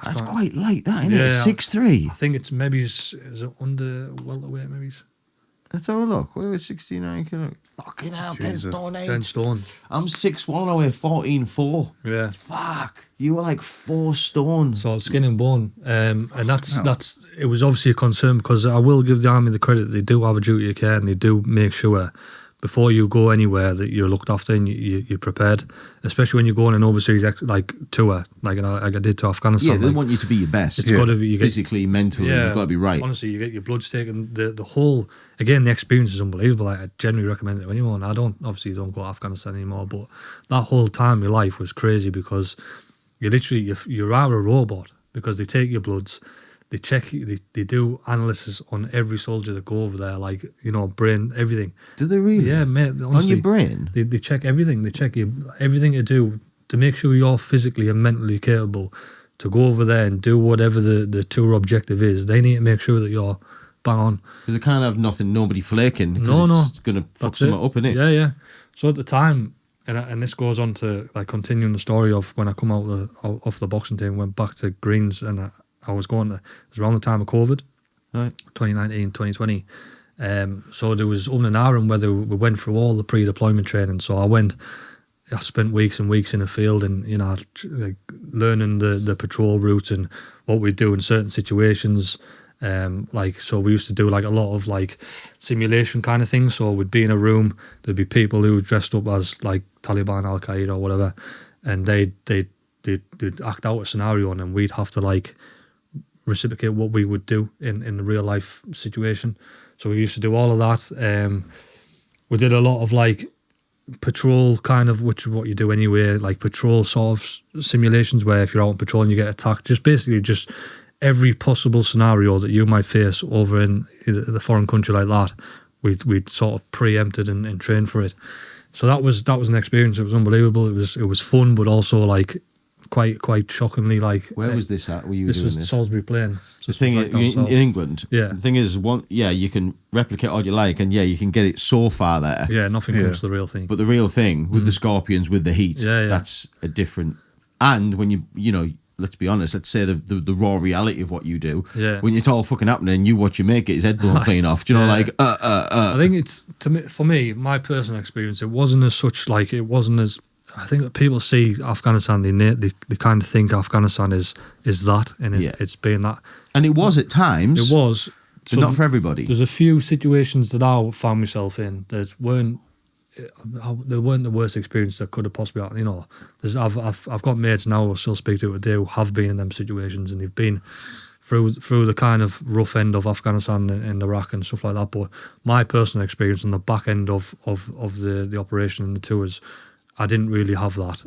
that's quite light, that, isn't it? It's 6'3".
I think it's maybe is it under welterweight maybe.
Let's have a look. Where was 69 kilos? Fucking hell, 10 stone 8.
10 stone.
I'm 6'1", I weigh 14'4".
Yeah.
Fuck. You were like 4 stone.
So skin and bone. And that's it was obviously a concern, because I will give the army the credit. They do have a duty of care, and they do make sure before you go anywhere that you're looked after and you're prepared, especially when you go on an overseas like tour, like I did to Afghanistan.
Yeah, they want you to be your best.
It's got to be
physically, mentally. You've got to be right.
Honestly, you get your bloods taken. The whole, again, the experience is unbelievable. I generally recommend it to anyone. I don't go to Afghanistan anymore, but that whole time of your life was crazy, because you literally you are a robot, because they take your bloods. They check, they do analysis on every soldier that go over there, like, brain, everything.
Do they really?
Yeah, mate. Honestly,
on your brain?
They check everything. They check everything to do to make sure you're physically and mentally capable to go over there and do whatever the tour objective is. They need to make sure that you're bang on.
Because they can't have nobody flaking.
No.
It's going to fuck something up, innit?
Yeah. So at the time, and this goes on to like continuing the story of when I come out off the boxing team, went back to Greens, and I was it was around the time of COVID,
right,
2019, 2020. So there was and ahhing whether we went through all the pre-deployment training. So I spent weeks and weeks in the field, and like learning the patrol routes and what we do in certain situations. So we used to do like a lot of like simulation kind of things. So we'd be in a room, there'd be people who were dressed up as like Taliban, Al Qaeda, or whatever, and they'd act out a scenario, and then we'd have to like reciprocate what we would do in the real life situation. So we used to do all of that. We did a lot of like patrol kind of, which is what you do anyway, like patrol sort of simulations, where if you're out on patrol and you get attacked, just every possible scenario that you might face over in the foreign country like that, we'd sort of preempted and trained for it. So that was an experience. It was unbelievable. It was fun, but also like quite shockingly like.
Where was this at? Were you doing this?
Salisbury Plain.
The thing in England.
Yeah.
The thing is, you can replicate all you like, and you can get it so far there.
Yeah, nothing comes to the real thing.
But the real thing with the Scorpions, with the heat, that's a different. And when you let's be honest, let's say the raw reality of what you do.
Yeah.
When it's all fucking happening, and you watch your mate get his head blown clean off. Do you know,
I think it's for me, my personal experience. It wasn't as such like it wasn't as. I think that people see Afghanistan, they kind of think Afghanistan is that, and it's been that. And
it was at times.
It was.
But not for everybody.
There's a few situations that I found myself in that weren't the worst experience that could have possibly happened. I've got mates now who I still speak to today who have been in them situations, and they've been through the kind of rough end of Afghanistan and Iraq and stuff like that. But my personal experience on the back end of the operation and the tours, I didn't really have that.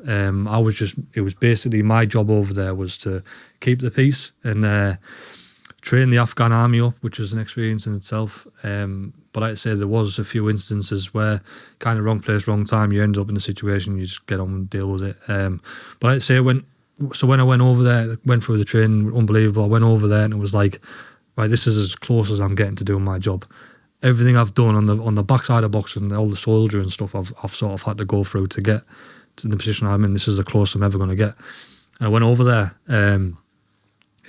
It was basically my job over there was to keep the peace and train the Afghan army up, which was an experience in itself. But like I say, there was a few instances where kind of wrong place, wrong time, you end up in a situation, you just get on and deal with it. But like I say, when I went over there, went through the training, unbelievable. I went over there and it was like, right, this is as close as I'm getting to doing my job. Everything I've done on the backside of boxing, all the soldier and stuff, I've sort of had to go through to get to the position I'm in. This is the closest I'm ever going to get. And I went over there, and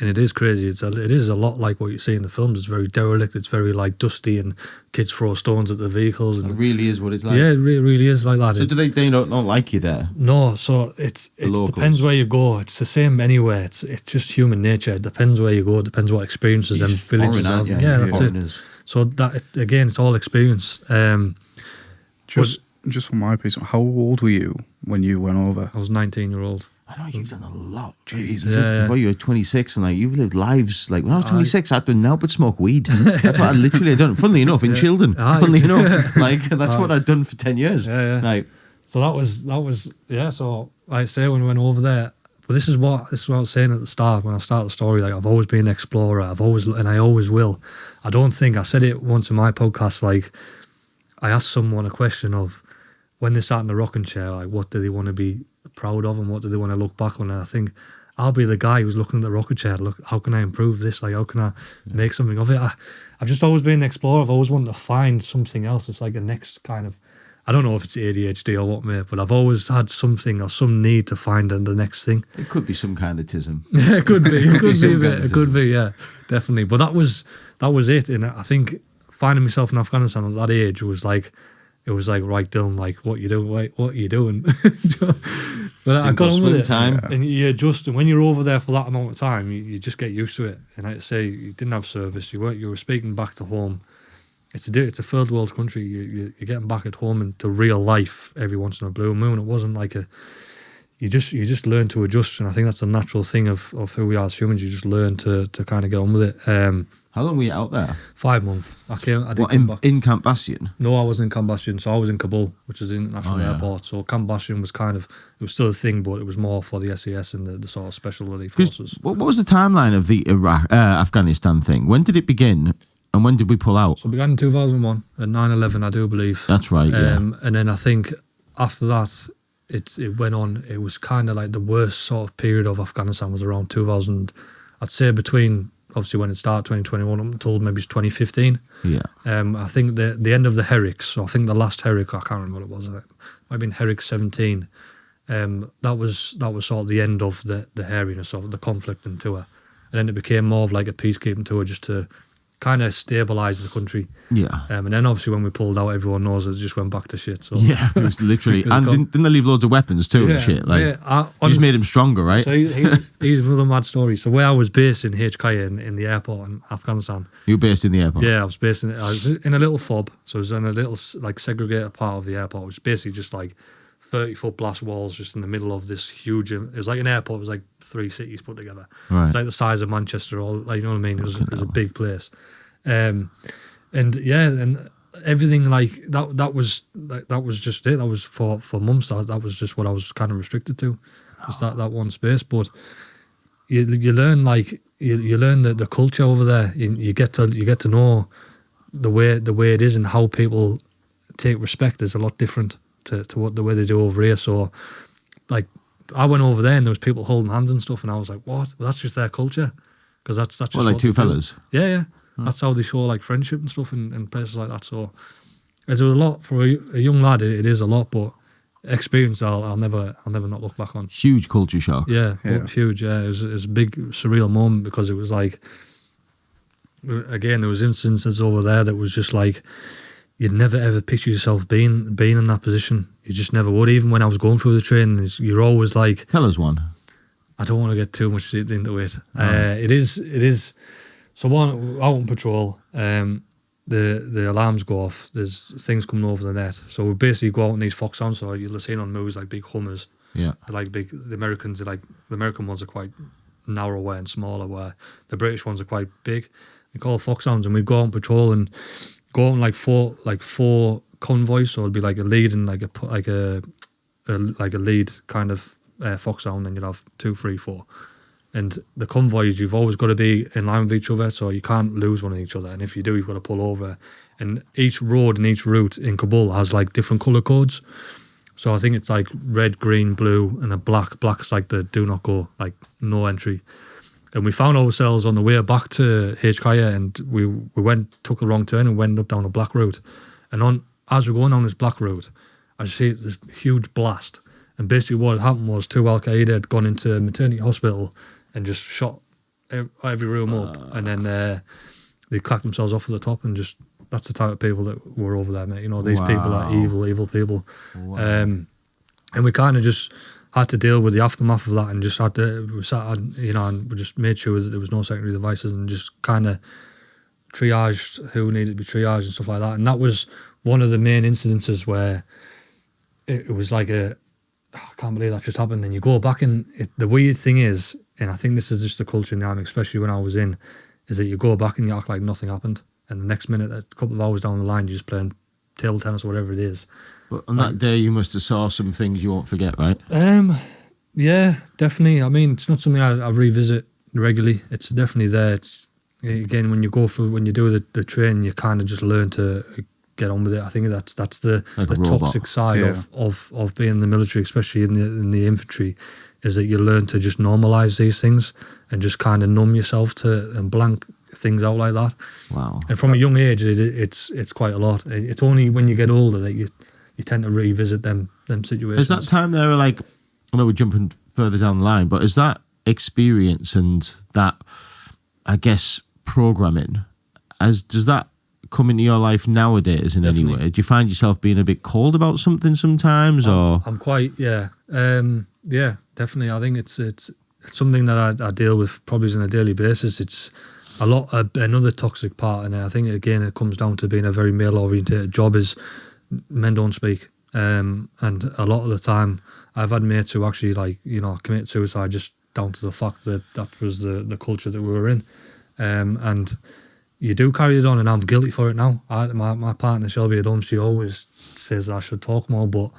it is crazy. It is a lot like what you see in the films. It's very derelict. It's very like dusty, and kids throw stones at the vehicles. And
it really is what it's like.
Yeah, it really is like that.
So do they don't like you there?
No. So it depends where you go. It's the same anywhere. It's just human nature. It depends where you go. It depends what experiences and villages have. Yeah, that's it. So that again, it's all experience.
just for my piece, how old were you when you went over?
I was 19-year-old.
I know you've done a lot. Jeez,
Yeah.
before you were 26, and like you've lived lives. Like when I was 26, I'd done now but smoke weed. That's what I literally had done. Funnily enough, in Children. Funnily enough, like that's what I'd done for 10 years.
Yeah.
Like,
so that was yeah. So I say when we went over there, but this is what I was saying at the start when I started the story. Like I've always been an explorer. I always will. I don't think I said it once in my podcast. Like I asked someone a question of when they sat in the rocking chair, like what do they want to be proud of and what do they want to look back on? And I think I'll be the guy who's looking at the rocking chair. Look, how can I improve this? Like how can I make something of it? I've just always been an explorer. I've always wanted to find something else. It's like a next kind of. I don't know if it's ADHD or what, mate, but I've always had something or some need to find the next thing.
it could be some kind of tism.
Yeah, it could be. It could
some
be.
kind
Mate.
of
It could be. Yeah, definitely. But that was it. And I think finding myself in Afghanistan at that age was like, it was like, right, Dylan, like, what you doing? What are you doing? But I got on with it.
Time.
And you adjust. And when you're over there for that amount of time, you just get used to it. And like I say, you didn't have service. You were speaking back to home. It's a third world country. You're getting back at home into real life every once in a blue moon. It wasn't like you just learn to adjust, and I think that's a natural thing of who we are as humans. You just learn to kind of get on with it.
How long were you out there?
5 months. I did
What,
come back.
in Camp Bastion?
No, I wasn't in Camp Bastion. So I was in Kabul, which is the international airport. So Camp Bastion was it was still a thing, but it was more for the SAS and the sort of special elite forces.
What was the timeline of the Afghanistan thing? When did it begin? And when did we pull out?
So it began in 2001 at 9/11, I do believe.
That's right, yeah.
And then I think after that, it went on. It was kind of like the worst sort of period of Afghanistan was around 2000. I'd say between, obviously when it started, 2021, I'm told maybe it's 2015.
Yeah.
I think the end of the Herrick, so I think the last Herrick, I can't remember what it was. It might have been Herrick 17. That was sort of the end of the hairiness of the conflict and tour. And then it became more of like a peacekeeping tour just to kind of stabilise the country.
Yeah.
And then obviously when we pulled out, everyone knows it just went back to shit. So
Yeah, it was literally. And didn't they leave loads of weapons too and shit? Like,
yeah,
you just made him stronger, right?
So here's another mad story. So where I was based in HK in the airport in Afghanistan.
You were based in the airport?
Yeah, I was in a little fob. So it was in a little like segregated part of the airport. It was basically just like 30-foot blast walls just in the middle of this huge. It was like an airport. It was like 3 cities put together.
Right.
It's like the size of Manchester. Or like, you know what I mean? It was a big place. And everything like that was just it. That was for months. That was just what I was kind of restricted to. Just that one space. But you learn like you learn the culture over there. You get to know the way it is and how people take respect is a lot different to what the way they do over here. So like I went over there and there was people holding hands and stuff, and I was like, what? Well, that's just their culture, because that's just
like two fellas.
Yeah. That's how they show like friendship and stuff in places like that. So there's a lot for a young lad. It is a lot, but experience I'll never not look back on.
Huge culture shock.
Yeah. Huge. Yeah, it was a big surreal moment, because it was like, again, there was instances over there that was just like you'd never ever picture yourself being in that position. You just never would. Even when I was going through the training, you're always like,
tell us one.
I don't want to get too much into it. It is. So one out on patrol, the alarms go off. There's things coming over the net. So we basically go out in these Foxhounds. So you'll see on movies like big Hummers.
Yeah.
Like big. The American ones are quite narrower and smaller, where the British ones are quite big. They call Foxhounds, and we go out on patrol and go on like four convoys. So it'd be like a lead and like a lead kind of Foxhound, and you'll have 2, 3, 4. And the convoys, you've always got to be in line with each other, so you can't lose one of each other. And if you do, you've got to pull over. And each road and each route in Kabul has like different colour codes. So I think it's like red, green, blue, and a black. Black's like the do not go, like no entry. And we found ourselves on the way back to HKA, and we took a wrong turn and went up down a black route. And as we're going down this black route, I see this huge blast. And basically what had happened was 2 Al-Qaeda had gone into a maternity hospital and just shot every room up, and then they clacked themselves off at the top, and just that's the type of people that were over there, mate. You know, these people are evil people.
Wow.
And we kind of just had to deal with the aftermath of that, and just and we just made sure that there was no secondary devices, and just kind of triaged who needed to be triaged and stuff like that. And that was one of the main incidences where it was like I can't believe that just happened. And you go back and the weird thing is, and I think this is just the culture in the army, especially when I was in, is that you go back and you act like nothing happened. And the next minute, a couple of hours down the line, you're just playing table tennis or whatever it is.
But on that day, you must have saw some things you won't forget, right?
Yeah, definitely. I mean, it's not something I revisit regularly. It's definitely there. It's, again, when you do the training, you kind of just learn to get on with it. I think that's the toxic side of being in the military, especially in the infantry, is that you learn to just normalize these things and just kind of numb yourself and blank things out like that.
Wow.
And from a young age, it's quite a lot. It's only when you get older that you tend to revisit them situations.
Is that time there, like, I know we're jumping further down the line, but is that experience and that, I guess, programming, does that come into your life nowadays in any way? Do you find yourself being a bit cold about something sometimes, or?
I'm quite, definitely. I think it's something that I deal with probably on a daily basis. It's another toxic part, and I think again it comes down to being a very male oriented job. Is men don't speak, and a lot of the time I've had mates who actually commit suicide just down to the fact that was the culture that we were in, and you do carry it on, and I'm guilty for it now. My partner Shelby at home, she always says that I should talk more, but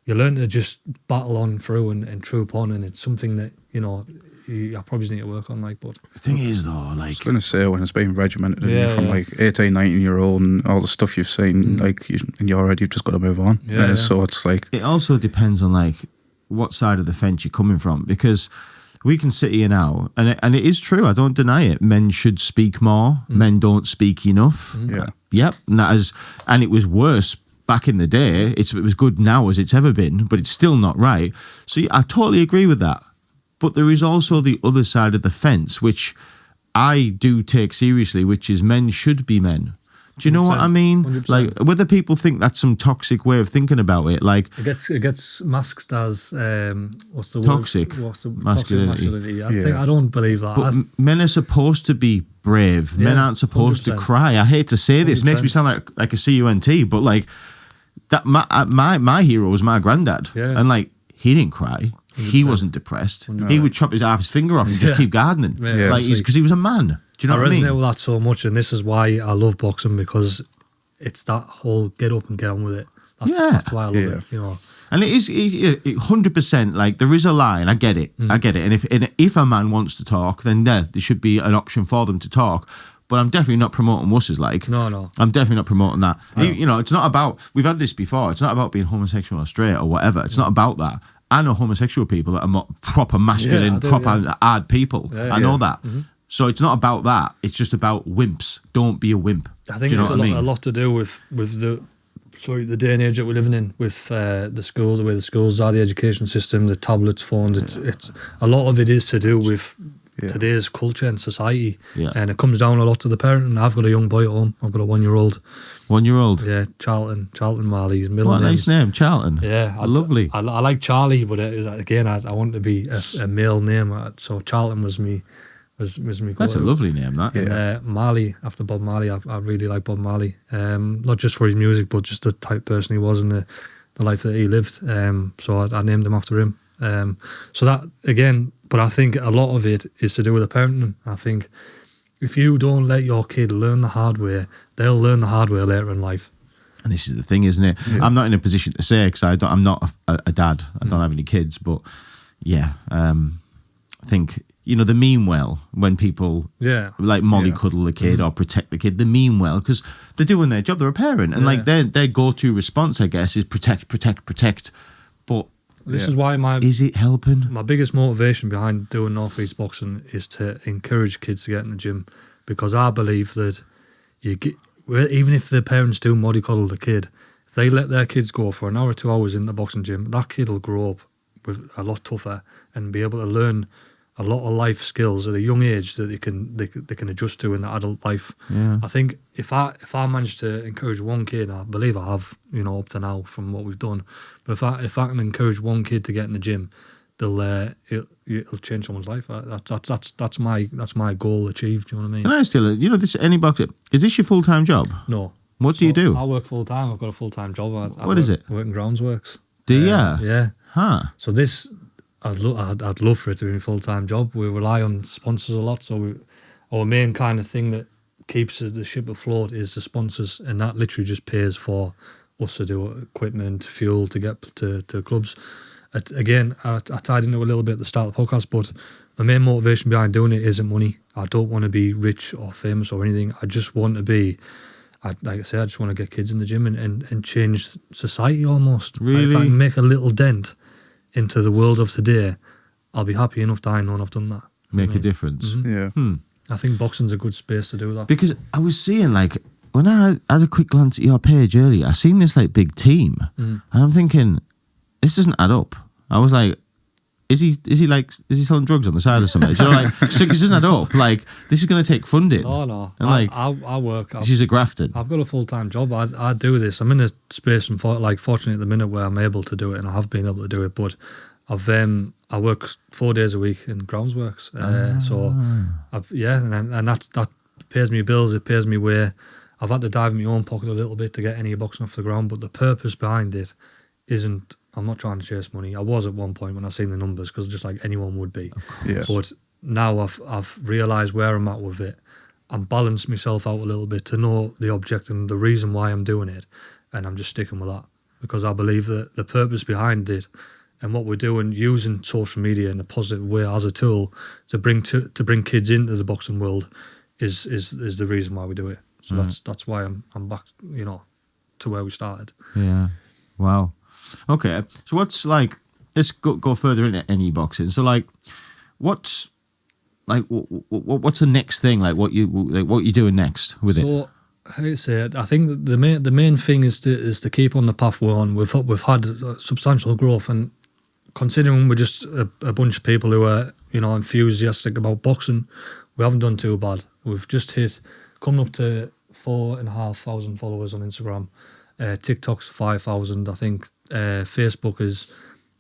you learn to just battle on through and troop on, and it's something that I probably need to work on. But
the thing is, though, like,
I was going to say, when it's being regimented from like 18, 19-year-old and all the stuff you've seen, and you've just got to move on. So it's like,
it also depends on like what side of the fence you're coming from, because we can sit here now, and it is true. I don't deny it. Men should speak more. Men don't speak enough. Yep. And it was worse back in the day. It was good now as it's ever been, but it's still not right. So I totally agree with that. But there is also the other side of the fence, which I do take seriously, which is men should be men. Do you know what I mean?
100%.
Like, whether people think that's some toxic way of thinking about it, like
it gets masked as what's the
toxic
word? What's the
masculinity.
I don't believe that.
But men are supposed to be brave. Men aren't supposed
100%.
to cry. I hate to say this, 100%. Makes me sound like a CUNT, but like that. My hero was my granddad, and like he didn't cry. 100%. He wasn't depressed. 100%. He would chop half his finger off and just keep gardening. Because he was a man. Do you know what I mean?
I resonate with that so much, and this is why I love boxing, because it's that whole get up and get on with it. That's why I love it.
And it is 100%. Like, there is a line. I get it. I get it. And if a man wants to talk, then there should be an option for them to talk. But I'm definitely not promoting wusses. Like,
no,
I'm definitely not promoting that. No. It's not about. We've had this before. It's not about being homosexual or straight or whatever. It's not about that. I know homosexual people that are proper masculine, hard people. I know that. Mm-hmm. So it's not about that. It's just about wimps. Don't be a wimp.
I think it's a lot to do with the day and age that we're living in, with the schools, the way the schools are, the education system, the tablets, phones. It's a lot of it is to do with today's culture and society, and it comes down a lot to the parent. And I've got a young boy at home. I've got a 1-year-old.
1-year-old.
Yeah, Charlton Marley. His middle
What a nice name, Charlton.
Yeah,
lovely.
I like Charlie, but again, I want to be a male name. So Charlton was me. Was me.
That's a lovely name, that.
And Marley, after Bob Marley, I really like Bob Marley. Not just for his music, but just the type of person he was and the life that he lived. So I named him after him. So that again, but I think a lot of it is to do with the parenting. I think if you don't let your kid learn the hard way, they'll learn the hard way later in life.
And this is the thing, isn't it? Yeah. I'm not in a position to say, because I'm not a dad. I don't have any kids, but I think, they mean well when people like mollycoddle the kid or protect the kid. They mean well because they're doing their job. They're a parent, and like their go-to response, I guess, is protect. But
this is why
is it helping?
My biggest motivation behind doing North East Boxing is to encourage kids to get in the gym, because I believe that even if the parents do mollycoddle the kid, if they let their kids go for an hour or 2 hours in the boxing gym, that kid will grow up with a lot tougher and be able to learn a lot of life skills at a young age that they can adjust to in the adult life.
Yeah.
I think if I manage to encourage one kid, I believe I have, up to now from what we've done. But if I can encourage one kid to get in the gym, it'll change someone's life. That's my goal achieved. Do you know what I mean?
And I still, this any boxer. Is this your full time job?
No.
What do you do?
I work full time. I've got a full time job.
What is it?
I work in groundsworks.
Do you?
Yeah.
Huh.
So this, I'd love for it to be a full-time job. We rely on sponsors a lot, so our main kind of thing that keeps the ship afloat is the sponsors, and that literally just pays for us to do equipment, fuel to get to clubs. I tied into it a little bit at the start of the podcast, but the main motivation behind doing it isn't money. I don't want to be rich or famous or anything. I just want to be, like I said, I just want to get kids in the gym and change society almost.
Really?
If I can make a little dent into the world of today, I'll be happy enough dying knowing I've done that.
Make a difference.
Yeah.
I think boxing's a good space to do that.
Because I was seeing, like, when I had a quick glance at your page earlier, I seen this, like, big team. And I'm thinking, this doesn't add up. I was like, is he selling drugs on the side or something? Do you know, like, so it doesn't add up. Like, this is going to take funding.
Oh, no.
And like,
I work.
this is a grafting.
I've got a full-time job. I do this. I'm in a space, fortunately at the minute where I'm able to do it, and I have been able to do it, but I work 4 days a week in groundsworks. So, and that pays me bills, it pays me way. I've had to dive in my own pocket a little bit to get any boxing off the ground, but the purpose behind it isn't, I'm not trying to chase money. I was at one point when I seen the numbers, because just like anyone would be.
Yes.
But now I've realised where I'm at with it. I'm balanced myself out a little bit to know the object and the reason why I'm doing it, and I'm just sticking with that, because I believe that the purpose behind it and what we're doing, using social media in a positive way as a tool to bring kids into the boxing world, is the reason why we do it. So that's why I'm back, to where we started.
Yeah. Wow. Okay. So what's like? Let's go further into any boxing. So like, what's the next thing? Like what you doing next with it?
So, how you say it? I think that the main thing is to keep on the path we're on. We've had substantial growth, and considering we're just a bunch of people who are enthusiastic about boxing, we haven't done too bad. We've just coming up to 4,500 followers on Instagram. TikTok's 5,000. I think Facebook is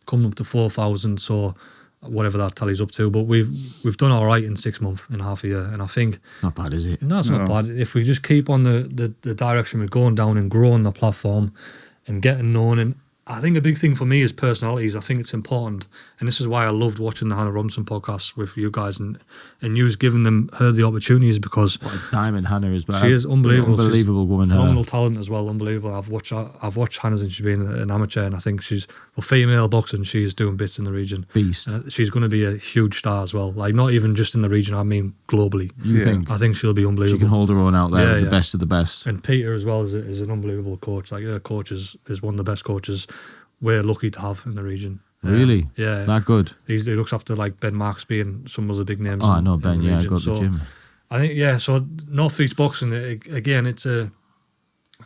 coming up to 4,000. So whatever that tallies up to, but we've done all right in 6 months, in half a year, and I think
It's not bad, is it?
no, it's not bad. If we just keep on the direction we're going down and growing the platform and getting known, and I think a big thing for me is personalities. I think it's important, and this is why I loved watching the Hannah Robinson podcast with you guys and you giving her the opportunities, because
What a diamond Hannah is,
she is unbelievable.
Unbelievable woman.
Phenomenal talent as well, unbelievable. I've watched Hannah since she's been an amateur, and I think she's female boxing. She's doing bits in the region.
Beast.
She's going to be a huge star as well. Like not even just in the region, I mean globally.
You think?
I think she'll be unbelievable.
She can hold her own out there, with the best of the best.
And Peter as well is an unbelievable coach. Like her coach is one of the best coaches we're lucky to have in the region.
Really?
Yeah.
That good?
He looks after like Ben Marksby and some other big names.
Oh, I know Ben. Yeah, I go to the gym.
I think so North East boxing again. I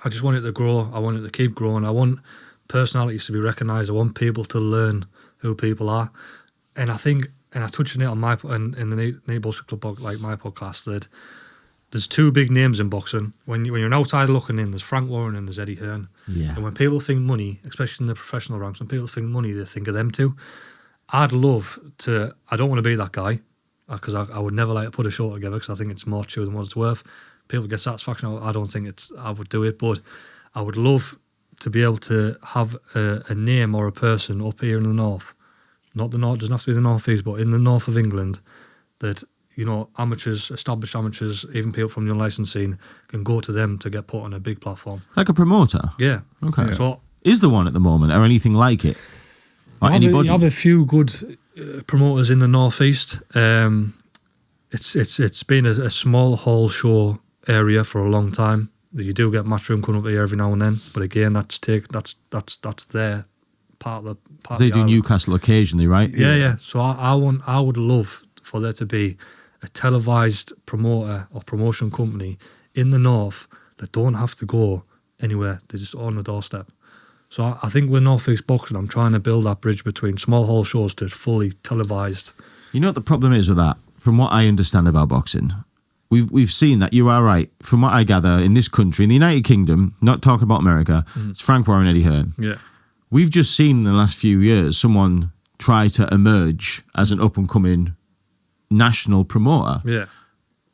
just want it to grow. I want it to keep growing. I want personalities to be recognised. I want people to learn who people are. And I think, and I touched on it on in the Nate Boxing Club, like my podcast, that there's two big names in boxing. When you're an outsider looking in, there's Frank Warren and there's Eddie Hearn.
Yeah.
And when people think money, especially in the professional ranks, when people think money, they think of them two. I'd love to. I don't want to be that guy, because I would never like to put a show together, because I think it's more true than what it's worth. People get satisfaction. I don't think I would do it, but I would love to be able to have a name or a person up here in the north, not the north, doesn't have to be the northeast, but in the north of England, that amateurs, established amateurs, even people from the unlicensed scene can go to them to get put on a big platform.
Like a promoter?
Yeah.
Okay.
So
is there one at the moment or anything like it? Or anybody?
You have a few good promoters in the northeast. It's been a small hall show area for a long time. You do get Matchroom coming up here every now and then, but again, that's their part of the.
They do Newcastle occasionally, right?
Yeah. So I would love for there to be a televised promoter or promotion company in the north that don't have to go anywhere. They're just on the doorstep. So I think with North East Boxing, I'm trying to build that bridge between small hall shows to fully televised.
You know what the problem is with that? From what I understand about boxing, we've seen that you are right. From what I gather, in this country, in the United Kingdom, not talking about America, it's Frank Warren, Eddie Hearn.
Yeah.
We've just seen in the last few years someone try to emerge as an up-and-coming national promoter.
Yeah.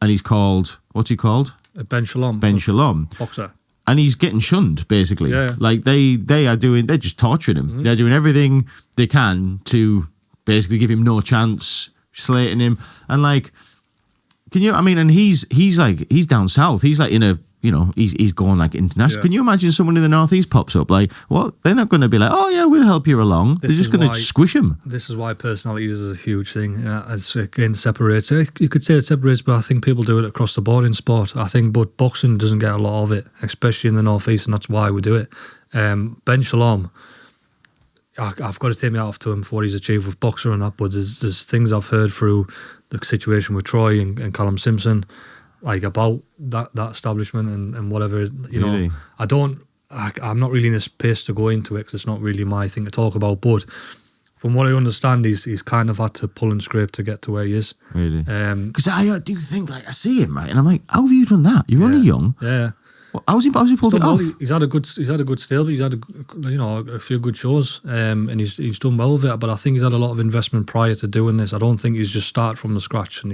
And he's called, what's he called?
Ben Shalom.
Ben Shalom.
Boxer.
and he's getting shunned, basically.
Yeah.
Like they're just torturing him. They're doing everything they can to basically give him no chance, slating him. And like, and he's down south. He's like in a, he's going like international.
Yeah.
Can you imagine someone in the Northeast pops up? Like, well, they're not going to be like, oh yeah, we'll help you along. They're just going to squish him.
This is why personality is a huge thing. It's again separates. You could say it separates, but I think people do it across the board in sport. I think, but boxing doesn't get a lot of it, especially in the Northeast, and that's why we do it. Ben Shalom, I've got to take my hat off to him for what he's achieved with boxer and that, but there's things I've heard through the situation with Troy and Callum Simpson, like about that establishment and whatever,
Really?
I'm not really in a space to go into it because it's not really my thing to talk about, but from what I understand, he's kind of had to pull and scrape to get to where he is.
Really? Because I do think, like, I see him, right, and I'm like, how have you done that? You're only young.
Yeah.
Well, how's he pulled it off?
He's had a good stable. He's had a few good shows, and he's done well with it. But I think he's had a lot of investment prior to doing this. I don't think he's just started from the scratch. And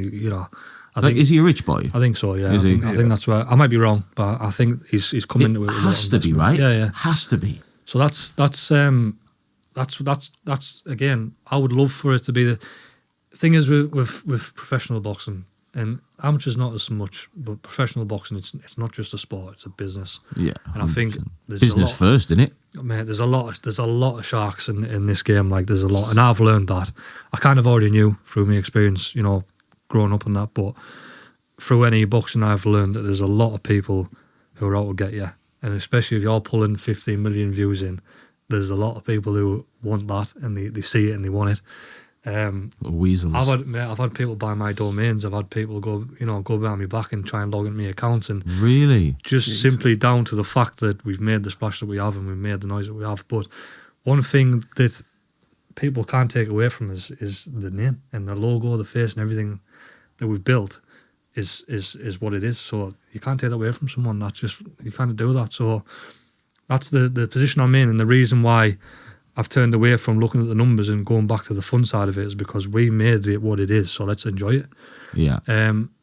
I think,
is he a rich boy?
I think so. Yeah, I think that's where I might be wrong, but I think he's come into it.
Has to be, right?
Yeah.
Has to be.
So that's again. I would love for it to be the thing is with professional boxing. And amateurs not as much, but professional boxing, it's not just a sport; it's a business.
Yeah,
and I think there's
business first, isn't it?
Man, there's a lot of sharks in this game. Like there's a lot, and I've learned that. I kind of already knew through my experience, growing up on that. But through any boxing, I've learned that there's a lot of people who are out to get you, and especially if you're pulling 15 million views in, there's a lot of people who want that, and they see it and they want it.
Weasels.
I've had people buy my domains. I've had people go behind my back and try and log into my accounts, and
really
just simply down to the fact that we've made the splash that we have and we've made the noise that we have. But one thing that people can't take away from us is the name and the logo, the face, and everything that we've built is what it is. So you can't take that away from someone. That's just, you can't do that. So that's the position I'm in, and the reason why I've turned away from looking at the numbers and going back to the fun side of it is because we made it what it is, so let's enjoy it.
Yeah.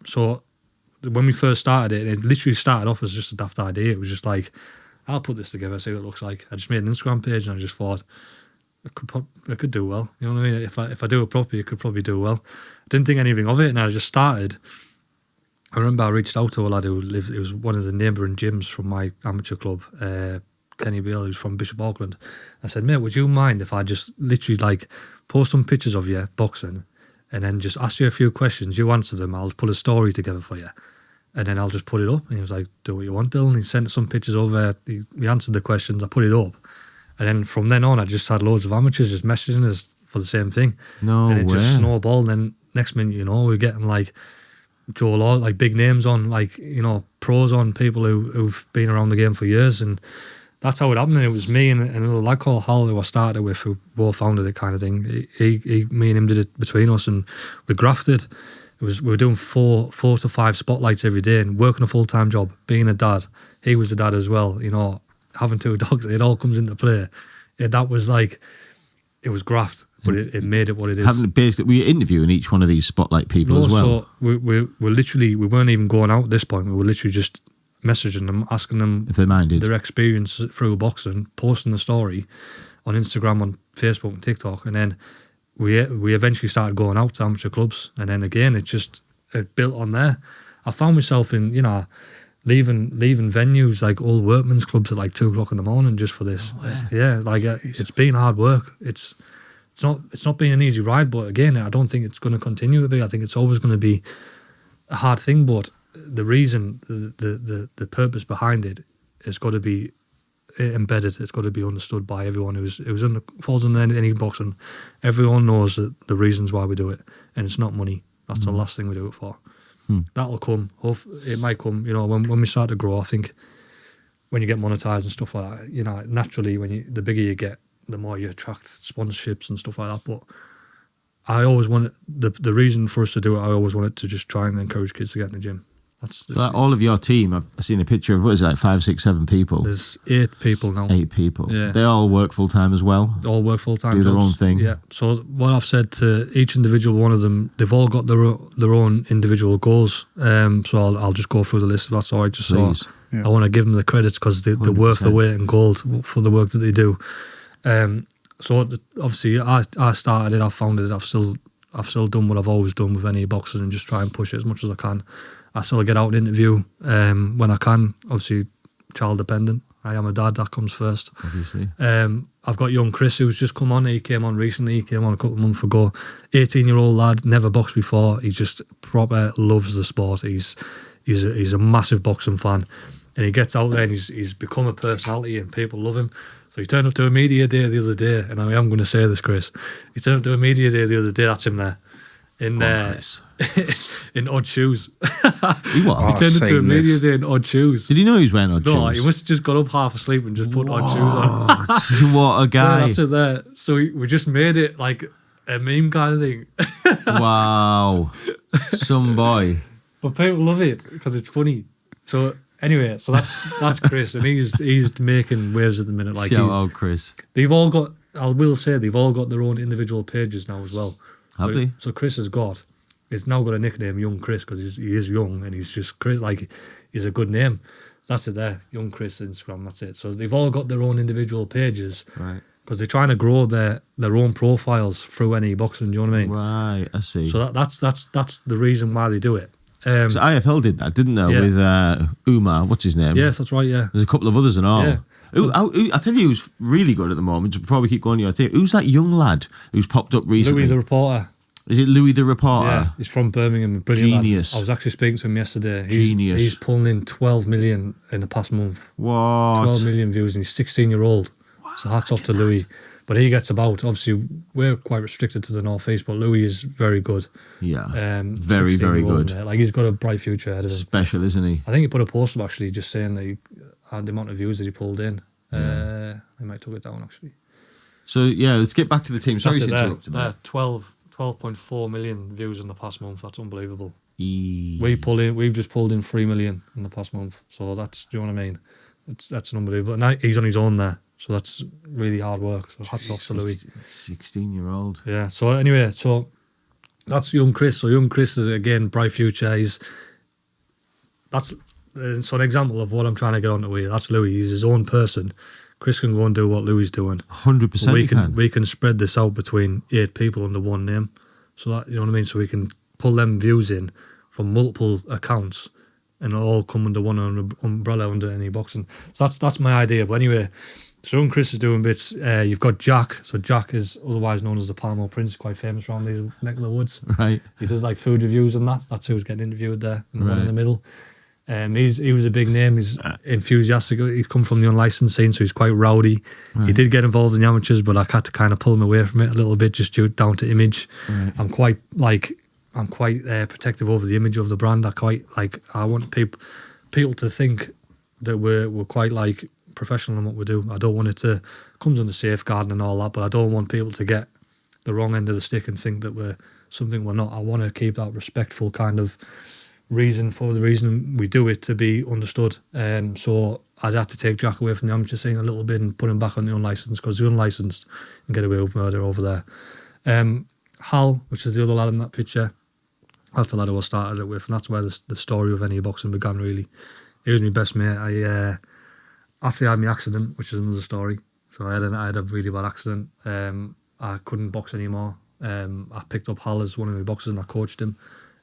So when we first started it literally started off as just a daft idea. It was just like, I'll put this together, see what it looks like. I just made an Instagram page and I just thought, I could do well. You know what I mean? If I do it properly, it could probably do well. I didn't think anything of it, and I just started. I remember I reached out to a lad who lived, it was one of the neighbouring gyms from my amateur club, Kenny Beale, who's from Bishop Auckland. I said, mate, would you mind if I just literally like post some pictures of you boxing and then just ask you a few questions, you answer them, I'll put a story together for you, and then I'll just put it up. And he was like, do what you want, Dylan. He sent some pictures over, he answered the questions, I put it up, and then from then on I just had loads of amateurs just messaging us for the same thing. And it just snowballed, and then next minute, we're getting like Joe Law, like big names on, like, pros on, people who've been around the game for years, and that's how it happened. And it was me and another lad called Hal who I started with, who both founded it, kind of thing. Me and him did it between us, and we grafted. We were doing four to five spotlights every day and working a full-time job, being a dad. He was a dad as well, having two dogs. It all comes into play. That was like, it was graft, but it made it what it is.
Basically, were you interviewing each one of these spotlight people as well?
So we literally, we weren't even going out at this point. We were literally just messaging them, asking them
if they minded
their experience through boxing, posting the story on Instagram, on Facebook and TikTok, and then we eventually started going out to amateur clubs, and then again it built on there. I found myself in leaving venues like old workmen's clubs at like 2:00 in the morning just for this. It's been hard work. It's not been an easy ride, but again, I don't think it's going to continue to be. I think it's always going to be a hard thing, but the reason, the purpose behind it has got to be embedded. It's got to be understood by everyone who's falls under any boxing. Everyone knows the reasons why we do it, and it's not money. That's the last thing we do it for. That'll come. It might come. When we start to grow, I think when you get monetized and stuff like that, naturally, the bigger you get, the more you attract sponsorships and stuff like that. But I always wanted the reason for us to do it. I always wanted to just try and encourage kids to get in the gym.
So like all of your team, I've seen a picture of, what is it, like 5, 6, 7 people?
There's 8 people now.
8 people.
Yeah.
They all work full time as well?
They all work full time.
Do their own thing?
Yeah. So what I've said to each individual one of them, they've all got their own individual goals. So I'll just go through the list if that's all right.
Please.
I want to give them the credits because they're worth the weight in gold for the work that they do. So obviously, I started it, I founded it, I've still done what I've always done with any boxing and just try and push it as much as I can. I still get out and interview when I can. Obviously, child dependent. I am a dad, that comes first.
Obviously.
I've got young Chris who's just come on. He came on recently. He came on a couple of months ago. 18-year-old lad, never boxed before. He just proper loves the sport. He's a massive boxing fan, and he gets out there and he's become a personality and people love him. So he turned up to a media day the other day, and I am going to say this, Chris. He turned up to a media day the other day. That's him there. In odd shoes.
He
turned into a media day in odd shoes.
Did he know he was wearing odd shoes?
No, he must have just got up half asleep and just put odd shoes on.
What a guy.
Yeah, that's it there. So we just made it like a meme kind of thing.
Wow. Some boy.
But people love it because it's funny. So anyway, so that's Chris, and he's making waves at the minute. Like,
shout out Chris.
They've all got, I will say, they've all got their own individual pages now as well.
Have they?
So Chris he's now got a nickname, Young Chris, because he is young and he's just Chris. Like, he's a good name. That's it there, Young Chris Instagram. That's it. So they've all got their own individual pages,
right?
Because they're trying to grow their own profiles through any boxing. Do you know what I mean?
Right, I see.
So that's the reason why they do it.
So IFL did that, didn't they?
Yeah.
With Umar, what's his name?
Yes, that's right. Yeah,
there's a couple of others and all.
Yeah.
I tell you, who's really good at the moment. Before we keep going, who's that young lad who's popped up recently?
Louis the reporter.
Is it Louis the reporter?
Yeah, he's from Birmingham. Brilliant
Genius.
lad. I was actually speaking to him yesterday.
Genius.
He's pulling in 12 million in the past month.
What?
12 million views, and he's 16-year-old. So hats off to Louis. But he gets about. Obviously, we're quite restricted to the North East, but Louis is very good.
Yeah. Very, very good.
Like, he's got a bright future ahead of him.
Special, isn't he?
I think he put a post up actually just saying that he had the amount of views that he pulled in. He might took it down actually.
So yeah, let's get back to the team. Sorry to interrupt.
12.4 million views in the past month. That's unbelievable. We've just pulled in 3 million in the past month. So that's, do you know what I mean? That's unbelievable. And now he's on his own there. So that's really hard work. So hats off to Louis.
16-year-old.
Yeah. So anyway, so that's young Chris. So young Chris is, again, bright future. That's an example of what I'm trying to get on to here. That's Louis. He's his own person. Chris can go and do what Louis is doing.
100%
we can spread this out between 8 people under one name. So that, you know what I mean? So we can pull them views in from multiple accounts and it'll all come under one umbrella under any boxing. So that's my idea. But anyway, so young Chris is doing bits. You've got Jack. So Jack is otherwise known as the Palmo Prince, quite famous around these neck of the woods.
Right.
He does like food reviews and that. That's who's getting interviewed there, and the one in the middle. He was a big name. He's enthusiastic. He's come from the unlicensed scene, so he's quite rowdy. Right. He did get involved in the amateurs, but I had to kind of pull him away from it a little bit, just down to image. Right. I'm quite protective over the image of the brand. I want people to think that we're quite like professional in what we do. I don't want it to comes under safeguarding and all that, but I don't want people to get the wrong end of the stick and think that we're something we're not. I want to keep that respectful kind of reason for the reason we do it to be understood. So I'd have to take Jack away from the amateur scene a little bit and put him back on the unlicensed, because the unlicensed can get away with murder over there. Hal, which is the other lad in that picture, that's the lad I started it with, and that's where the story of any boxing began, really. He was my best mate. After I had my accident, which is another story, so I had a really bad accident. I couldn't box anymore. I picked up Hal as one of my boxers and I coached him,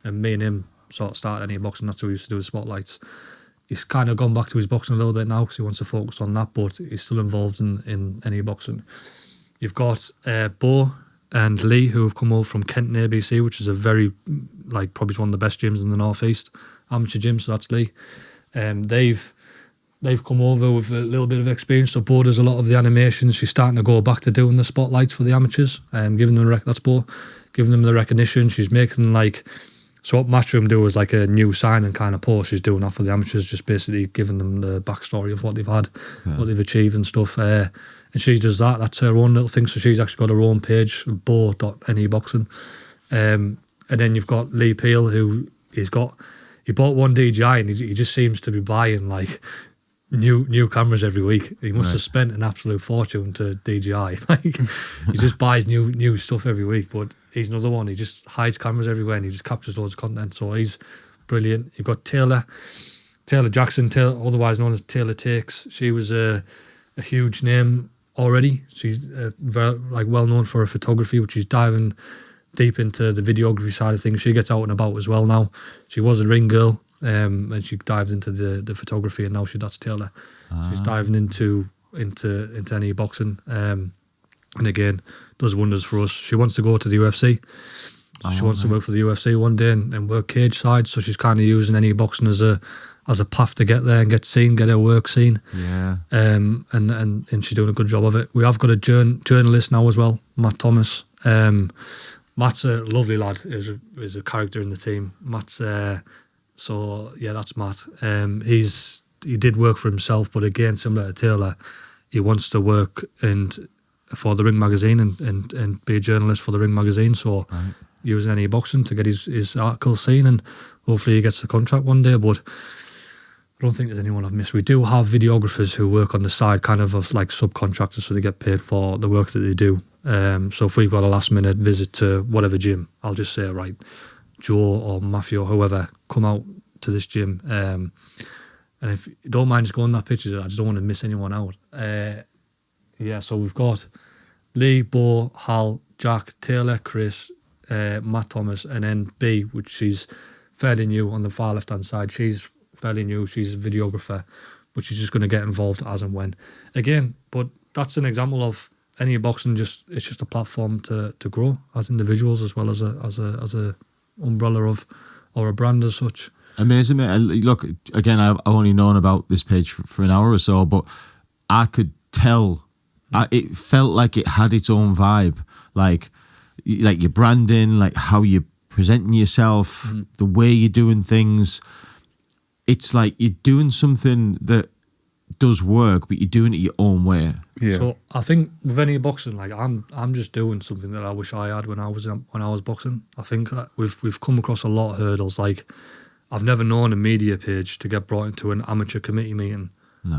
and me and him sort of started any boxing. That's what we used to do with spotlights. He's kind of gone back to his boxing a little bit now because he wants to focus on that, but he's still involved in any boxing. You've got Bo and Lee, who have come over from Kent and ABC, which is a very, probably one of the best gyms in the North East, amateur gym. So that's Lee. They've come over with a little bit of experience. So Bo does a lot of the animations. She's starting to go back to doing the spotlights for the amateurs, giving them that's Bo, giving them the recognition. She's making so what Matchroom do is like a new signing kind of post. She's doing that for the amateurs, just basically giving them the backstory of what they've had, what they've achieved and stuff. And she does that. That's her own little thing. So she's actually got her own page, bo.neboxing. And then you've got Lee Peel, who he bought one DJI and he just seems to be buying new cameras every week. He must have spent an absolute fortune to DJI. He just buys new stuff every week. But he's another one. He just hides cameras everywhere and he just captures loads of content. So he's brilliant. You've got Taylor Taylor Jackson, otherwise known as Taylor Takes. She was a huge name already. She's very, like, well known for her photography, which is diving deep into the videography side of things. She gets out and about as well now. She was a ring girl, and she dived into the photography, and now that's Taylor. She's diving into any boxing, and again does wonders for us. She wants to go to the UFC. She wants to work for the UFC one day and work cage side. So she's kind of using any boxing as a path to get there and get seen, get her work seen.
Yeah.
And she's doing a good job of it. We have got a journalist now as well, Matt Thomas. Matt's a lovely lad. Is a character in the team. Matt's so yeah, that's Matt. He did work for himself, but again, similar to Taylor, he wants to work for the Ring magazine and be a journalist for the Ring magazine. So using any boxing to get his articles seen, and hopefully he gets the contract one day. But I don't think there's anyone I've missed. We do have videographers who work on the side, kind of like subcontractors, so they get paid for the work that they do. So if we've got a last minute visit to whatever gym, I'll just say, right, Joe or Matthew or whoever, come out to this gym. And if you don't mind just going that picture, I just don't want to miss anyone out. Yeah, so we've got Lee, Bo, Hal, Jack, Taylor, Chris, Matt Thomas, and then B, which she's fairly new on the far left-hand side. She's fairly new. She's a videographer, but she's just going to get involved as and when. Again, but that's an example of any boxing. It's just a platform to grow as individuals, as well as a umbrella of, or a brand as such.
Amazing, mate. Look, again, I've only known about this page for an hour or so, but I could tell. It felt like it had its own vibe, like your branding, like how you're presenting yourself, the way you're doing things. It's like you're doing something that does work, but you're doing it your own way.
Yeah.
So I think with any boxing, like I'm just doing something that I wish I had when I was boxing. I think that we've come across a lot of hurdles. Like, I've never known a media page to get brought into an amateur committee meeting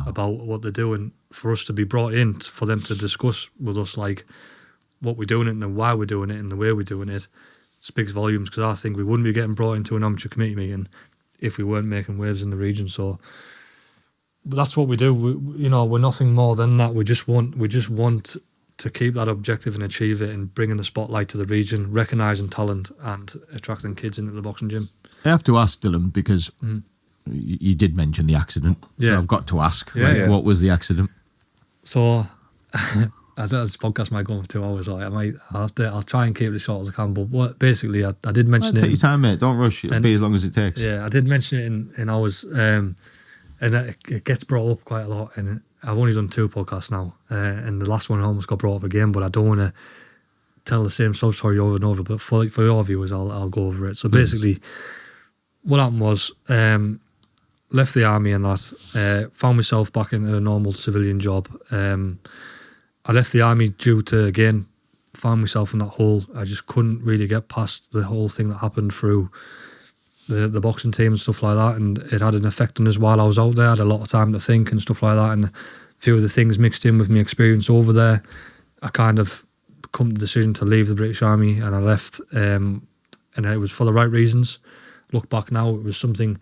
about what they're doing, for us to be brought in, for them to discuss with us, like, what we're doing it and why we're doing it and the way we're doing it. Speaks volumes, because I think we wouldn't be getting brought into an amateur committee meeting if we weren't making waves in the region. So, but that's what we do. We're nothing more than that. We just want to keep that objective and achieve it, and bringing the spotlight to the region, recognising talent and attracting kids into the boxing gym.
I have to ask, Dylan, because you did mention the accident.
Yeah.
So I've got to ask,
Yeah.
what was the accident?
So I thought this podcast might go on for 2 hours. I'll try and keep it as short as I can. But basically, I did mention it.
Take your time, mate. Don't rush. It'll be as long as it takes.
Yeah, I did mention it in ours, and it gets brought up quite a lot. And I've only done 2 podcasts now, and the last one almost got brought up again. But I don't want to tell the same sub story over and over. But for your viewers, I'll go over it. So basically, what happened was, left the army and that, found myself back in a normal civilian job. I left the army due to, again, found myself in that hole. I just couldn't really get past the whole thing that happened through the boxing team and stuff like that, and it had an effect on us while I was out there. I had a lot of time to think and stuff like that, and a few of the things mixed in with my experience over there. I kind of come to the decision to leave the British Army, and I left, and it was for the right reasons. Look back now, it was something.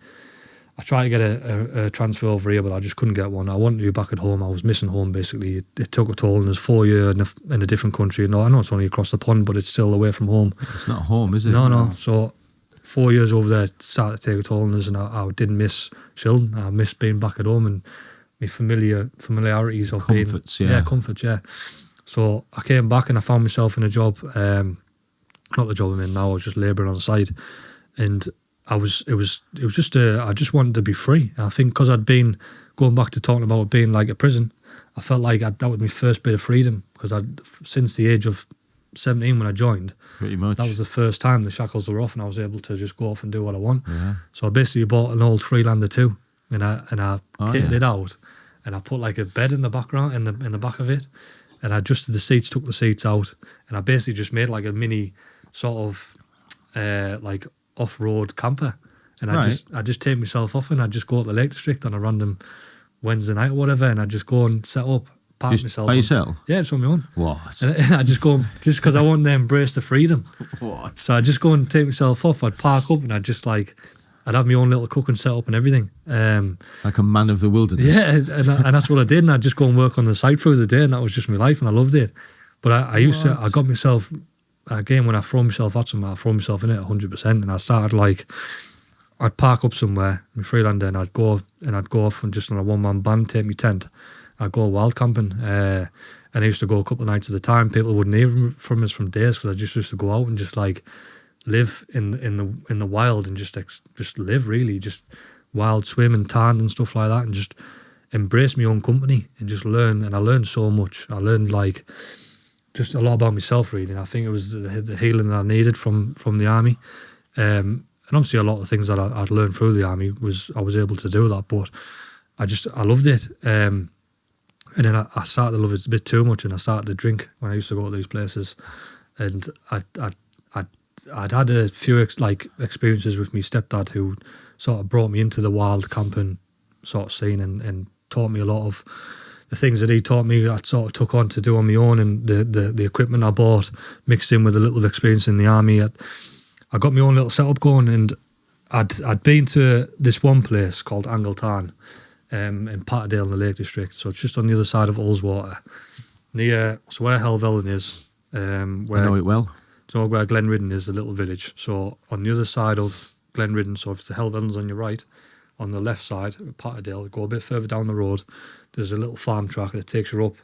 I tried to get a transfer over here, but I just couldn't get one. I wanted to be back at home. I was missing home, basically. It took a toll, and it was 4 years in a different country. No, I know it's only across the pond, but it's still away from home.
It's not home, is it?
No. So 4 years over there started to take a toll on us, and I didn't miss Shildon. I missed being back at home and my familiarities of
comforts,
being...
Yeah,
comforts, yeah. So I came back and I found myself in a job, not the job I'm in now, I was just labouring on the side. And it was just I just wanted to be free. And I think because I'd been going back to talking about it being like a prison, I felt like that was my first bit of freedom, because since the age of 17 when I joined,
pretty much,
that was the first time the shackles were off and I was able to just go off and do what I want.
Yeah.
So I basically bought an old Freelander 2 and I kitted it out, and I put like a bed in the background in the back of it, and I adjusted the seats, took the seats out, and I basically just made like a mini sort of like off-road camper, and I just take myself off, and I just go to the Lake District on a random Wednesday night or whatever, and I just go and set up, park
just
myself
by yourself.
Yeah, just on my own.
What?
And I just go, just because I want to embrace the freedom.
What?
So I just go and take myself off. I'd park up and I'd just like I'd have my own little cooking setup and everything.
Like a man of the wilderness.
Yeah, and that's what I did. And I'd just go and work on the site through the day, and that was just my life, and I loved it. But I got myself, again, when I throw myself at somewhere, I throw myself in it 100%. And I started like, I'd park up somewhere, my Freelander, and I'd go off and just on a one-man band, take my tent. I'd go wild camping. And I used to go a couple of nights at a time. People wouldn't hear from us from days because I just used to go out and just like live in the wild and just live, really, just wild swim and tan and stuff like that, and just embrace my own company and just learn. And I learned so much. I learned like just a lot about myself, really. And I think it was the healing that I needed from the army. And obviously a lot of things that I'd learned through the army I was able to do that, but I loved it. And then I started to love it a bit too much, and I started to drink when I used to go to these places. And I'd had a few experiences with my stepdad who sort of brought me into the wild camping sort of scene and taught me a lot of the things that he taught me. I sort of took on to do on my own, and the equipment I bought mixed in with a little experience in the army. I got my own little setup going, and I'd been to this one place called Angletarn in Patterdale in the Lake District. So it's just on the other side of Ullswater, near where Helvellyn is.
I know it well.
Do you know where Glenridden is, the little village? So on the other side of Glenridden, so if the Helvellyn's on your right, on the left side, Patterdale, go a bit further down the road, there's a little farm track that takes you up.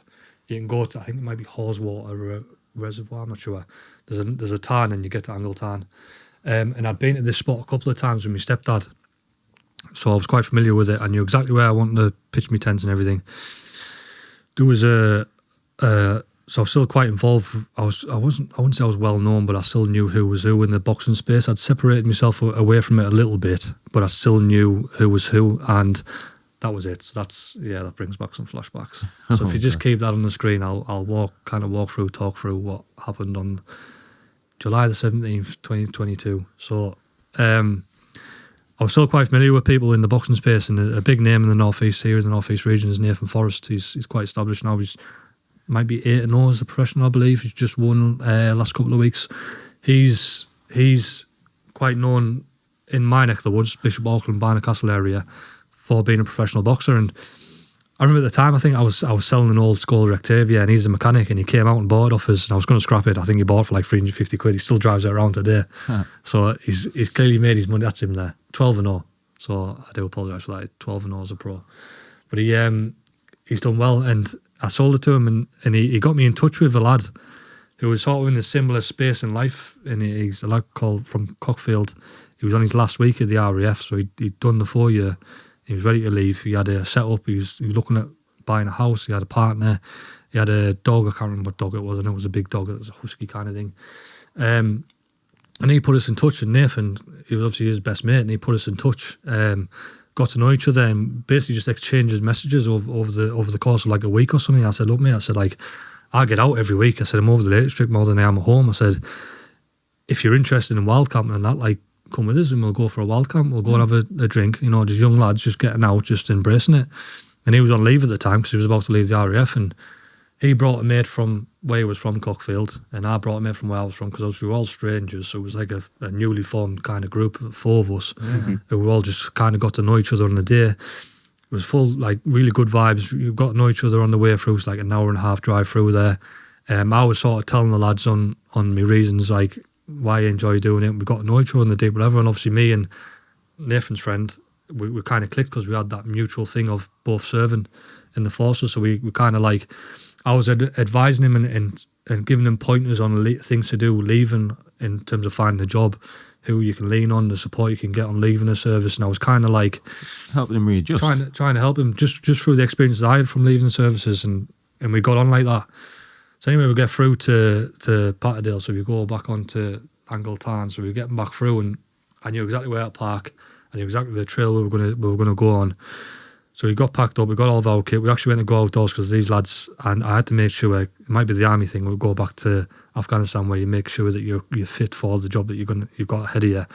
You can go to, I think it might be Haweswater Reservoir, I'm not sure. There's a tarn and you get to Angletarn. And I'd been to this spot a couple of times with my stepdad, so I was quite familiar with it. I knew exactly where I wanted to pitch my tents and everything. There was so I was still quite involved. I wouldn't say I was well known, but I still knew who was who in the boxing space. I'd separated myself away from it a little bit, but I still knew who was who, and that was it. So that brings back some flashbacks. So if you just keep that on the screen, I'll talk through what happened on July the 17th, 2022. So I was still quite familiar with people in the boxing space, and a big name in the Northeast here, in the Northeast region, is Nathan Forrest. He's quite established now. He's might be 8-0 as a professional, I believe. He's just won last couple of weeks. He's quite known in my neck of the woods, Bishop Auckland, Barnacastle area, for being a professional boxer. And I remember at the time, I think I was selling an old Skoda Octavia, and he's a mechanic, and he came out and bought it off us, and I was going to scrap it. I think he bought it for like 350 quid. He still drives it around today. Huh. So he's clearly made his money. That's him there. 12-0. So I do apologise for that. 12-0 as a pro. But he's done well, and I sold it to him, and he got me in touch with a lad who was sort of in a similar space in life. And he's a lad called from Cockfield. He was on his last week of the RAF, so he'd done the 4-year. He was ready to leave. He had a setup. He was looking at buying a house. He had a partner. He had a dog. I can't remember what dog it was. I know it was a big dog. It was a husky kind of thing. And he put us in touch. And Nathan, he was obviously his best mate, and he put us in touch. Got to know each other and basically just exchanged messages over the course of like a week or something. I said, look, mate, I said, like, I get out every week. I said, I'm over the Lake District more than I am at home. I said, if you're interested in wild camping and that, like, come with us and we'll go for a wild camp. We'll go and have a drink, you know, just young lads just getting out, just embracing it. And he was on leave at the time because he was about to leave the RAF, and he brought a mate from where he was from, Cockfield, and I brought a mate from where I was from, because we were all strangers, so it was like a newly formed kind of group of 4 of us who all just kind of got to know each other on the day. It was full, like, really good vibes. You got to know each other on the way through. It's like an hour and a half drive through there. I was sort of telling the lads on my reasons, like, why I enjoy doing it. We got to know each other on the day, whatever. And obviously me and Nathan's friend, we kind of clicked because we had that mutual thing of both serving in the forces. So we kind of like, I was advising him and giving him pointers on things to do leaving, in terms of finding a job, who you can lean on, the support you can get on leaving a service. And I was kind of like
helping him readjust,
trying to help him just through the experiences I had from leaving the services, and we got on like that. So anyway, we get through to Patterdale. So we go back onto Angletarn. So we were getting back through, and I knew exactly where to park. I knew exactly the trail we were gonna go on. So we got packed up. We got all of our kit. We actually went to go outdoors because these lads, and I had to make sure, it might be the army thing. We'll go back to Afghanistan where you make sure that you're fit for the job that you've got ahead of you.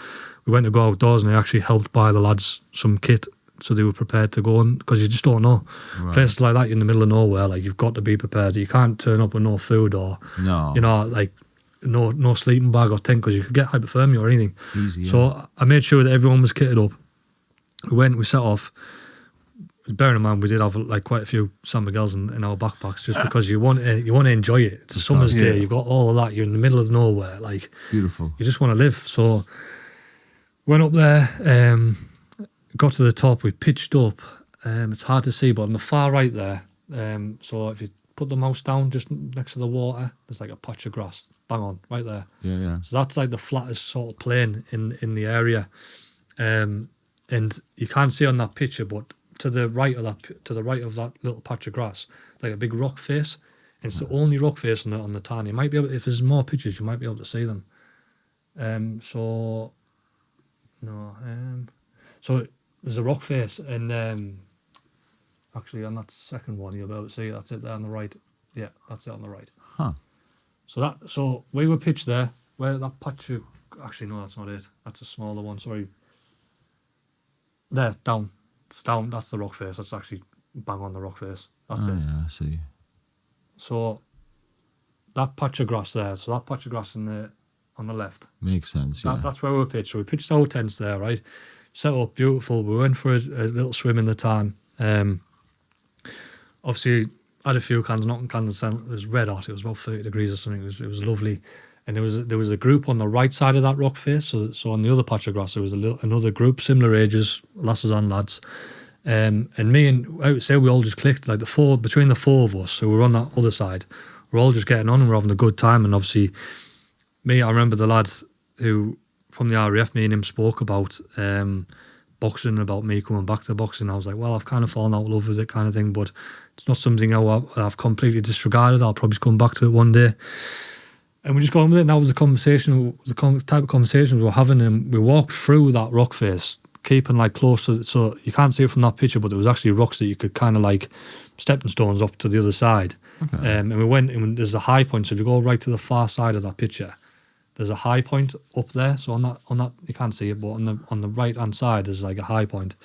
We went to go outdoors, and I actually helped buy the lads some kit so they were prepared to go on, because you just don't know. Right. Places like that, you're in the middle of nowhere, like, you've got to be prepared. You can't turn up with no food, or,
no,
you know, like, no sleeping bag or tent because you could get hypothermia or anything.
Easy, yeah.
So I made sure that everyone was kitted up. We set off. Bearing in mind, we did have like quite a few San Miguels in our backpacks, just because you want to enjoy it. It's a summer's day. You've got all of that. You're in the middle of nowhere. Like,
beautiful.
You just want to live. So went up there. Got to the top. We pitched up. It's hard to see, but on the far right there. So if you put the mouse down just next to the water, there's like a patch of grass. Bang on, right there.
Yeah.
So that's like the flattest sort of plain in the area. And you can't see on that picture, but to the right of that little patch of grass, it's like a big rock face. And it's the only rock face on the tan. You might be able, if there's more pictures, you might be able to see them. So there's a rock face, and actually on that second one you'll be able to see that's it there on the right. Yeah, that's it on the right.
Huh.
So we were pitched there. Where that patch of, actually no, that's not it. That's a smaller one. Sorry. There, down. It's down. That's the rock face. That's actually bang on the rock face. That's it.
Yeah, I see.
So that patch of grass there. So that patch of grass on the left.
Makes sense. Yeah.
That's where we were pitched. So we pitched our tents there, right? Set up beautiful. We went for a little swim in the tan. Obviously, had a few cans, not in cans. It was red hot. It was about 30 degrees or something. It was lovely. And there was a group on the right side of that rock face. So on the other patch of grass, there was another group, similar ages, lasses and lads. And me and I would say we all just clicked, like between the four of us. So we were on that other side. We're all just getting on and we're having a good time. And obviously, I remember the lad who from the RAF, me and him spoke about boxing, about me coming back to boxing. I was like, well, I've kind of fallen out of love with it, kind of thing, but it's not something I've completely disregarded. I'll probably come back to it one day. And we just got on with it, and that was the conversation, the type of conversation we were having, and we walked through that rock face, keeping like close to, so you can't see it from that picture, but there was actually rocks that you could kind of like stepping stones up to the other side.
Okay.
And we went, and there's a high point, so if you go right to the far side of that picture, there's a high point up there. So on that you can't see it, but on the right hand side there's like a high point.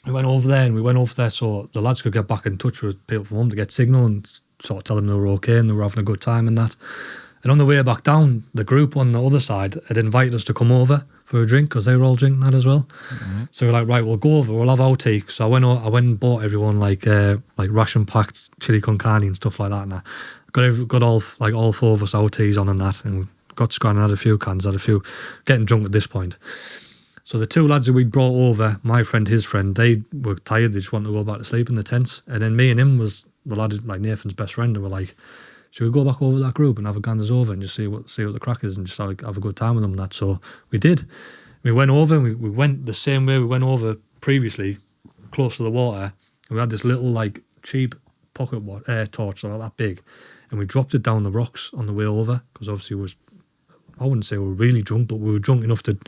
We went over there, so the lads could get back in touch with people from home to get signal and sort of tell them they were okay and they were having a good time and that. And on the way back down, the group on the other side had invited us to come over for a drink because they were all drinking that as well. Mm-hmm. So we're like, right, we'll go over, we'll have our tea. So I went and bought everyone like ration packed chili con carne and stuff like that. And I got all four of us our teas on and that, and we got scran and had a few cans, getting drunk at this point. So the two lads who we'd brought over, my friend, his friend, they were tired. They just wanted to go back to sleep in the tents. And then me and him was the lad, like Nathan's best friend, and we're like, should we go back over that group and have a ganders over and just see what the crack is and just have a good time with them and that. So we did. We went over and we went the same way we went over previously, close to the water. And we had this little like cheap pocket torch, so that big, and we dropped it down the rocks on the way over because obviously I wouldn't say we were really drunk, but we were drunk enough to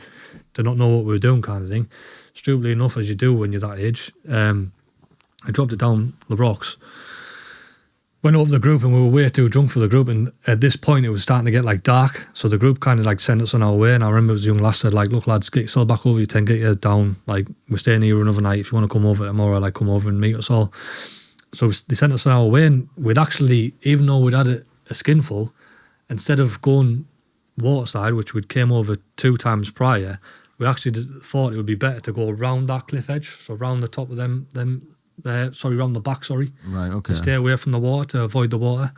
not know what we were doing, kind of thing. Stupidly enough, as you do when you're that age. I dropped it down the rocks. Went over the group and we were way too drunk for the group, and at this point it was starting to get like dark, so the group kind of like sent us on our way. And I remember it was a young lass said like, look lads, get yourself back over your tent, get your head down, like we're staying here another night, if you want to come over tomorrow, like come over and meet us all. So they sent us on our way, and we'd actually, even though we'd had a skinful, instead of going waterside, which we'd came over 2 times prior, we actually thought it would be better to go around that cliff edge, so around the top of around the back,
Right, okay.
to stay away from the water, to avoid the water.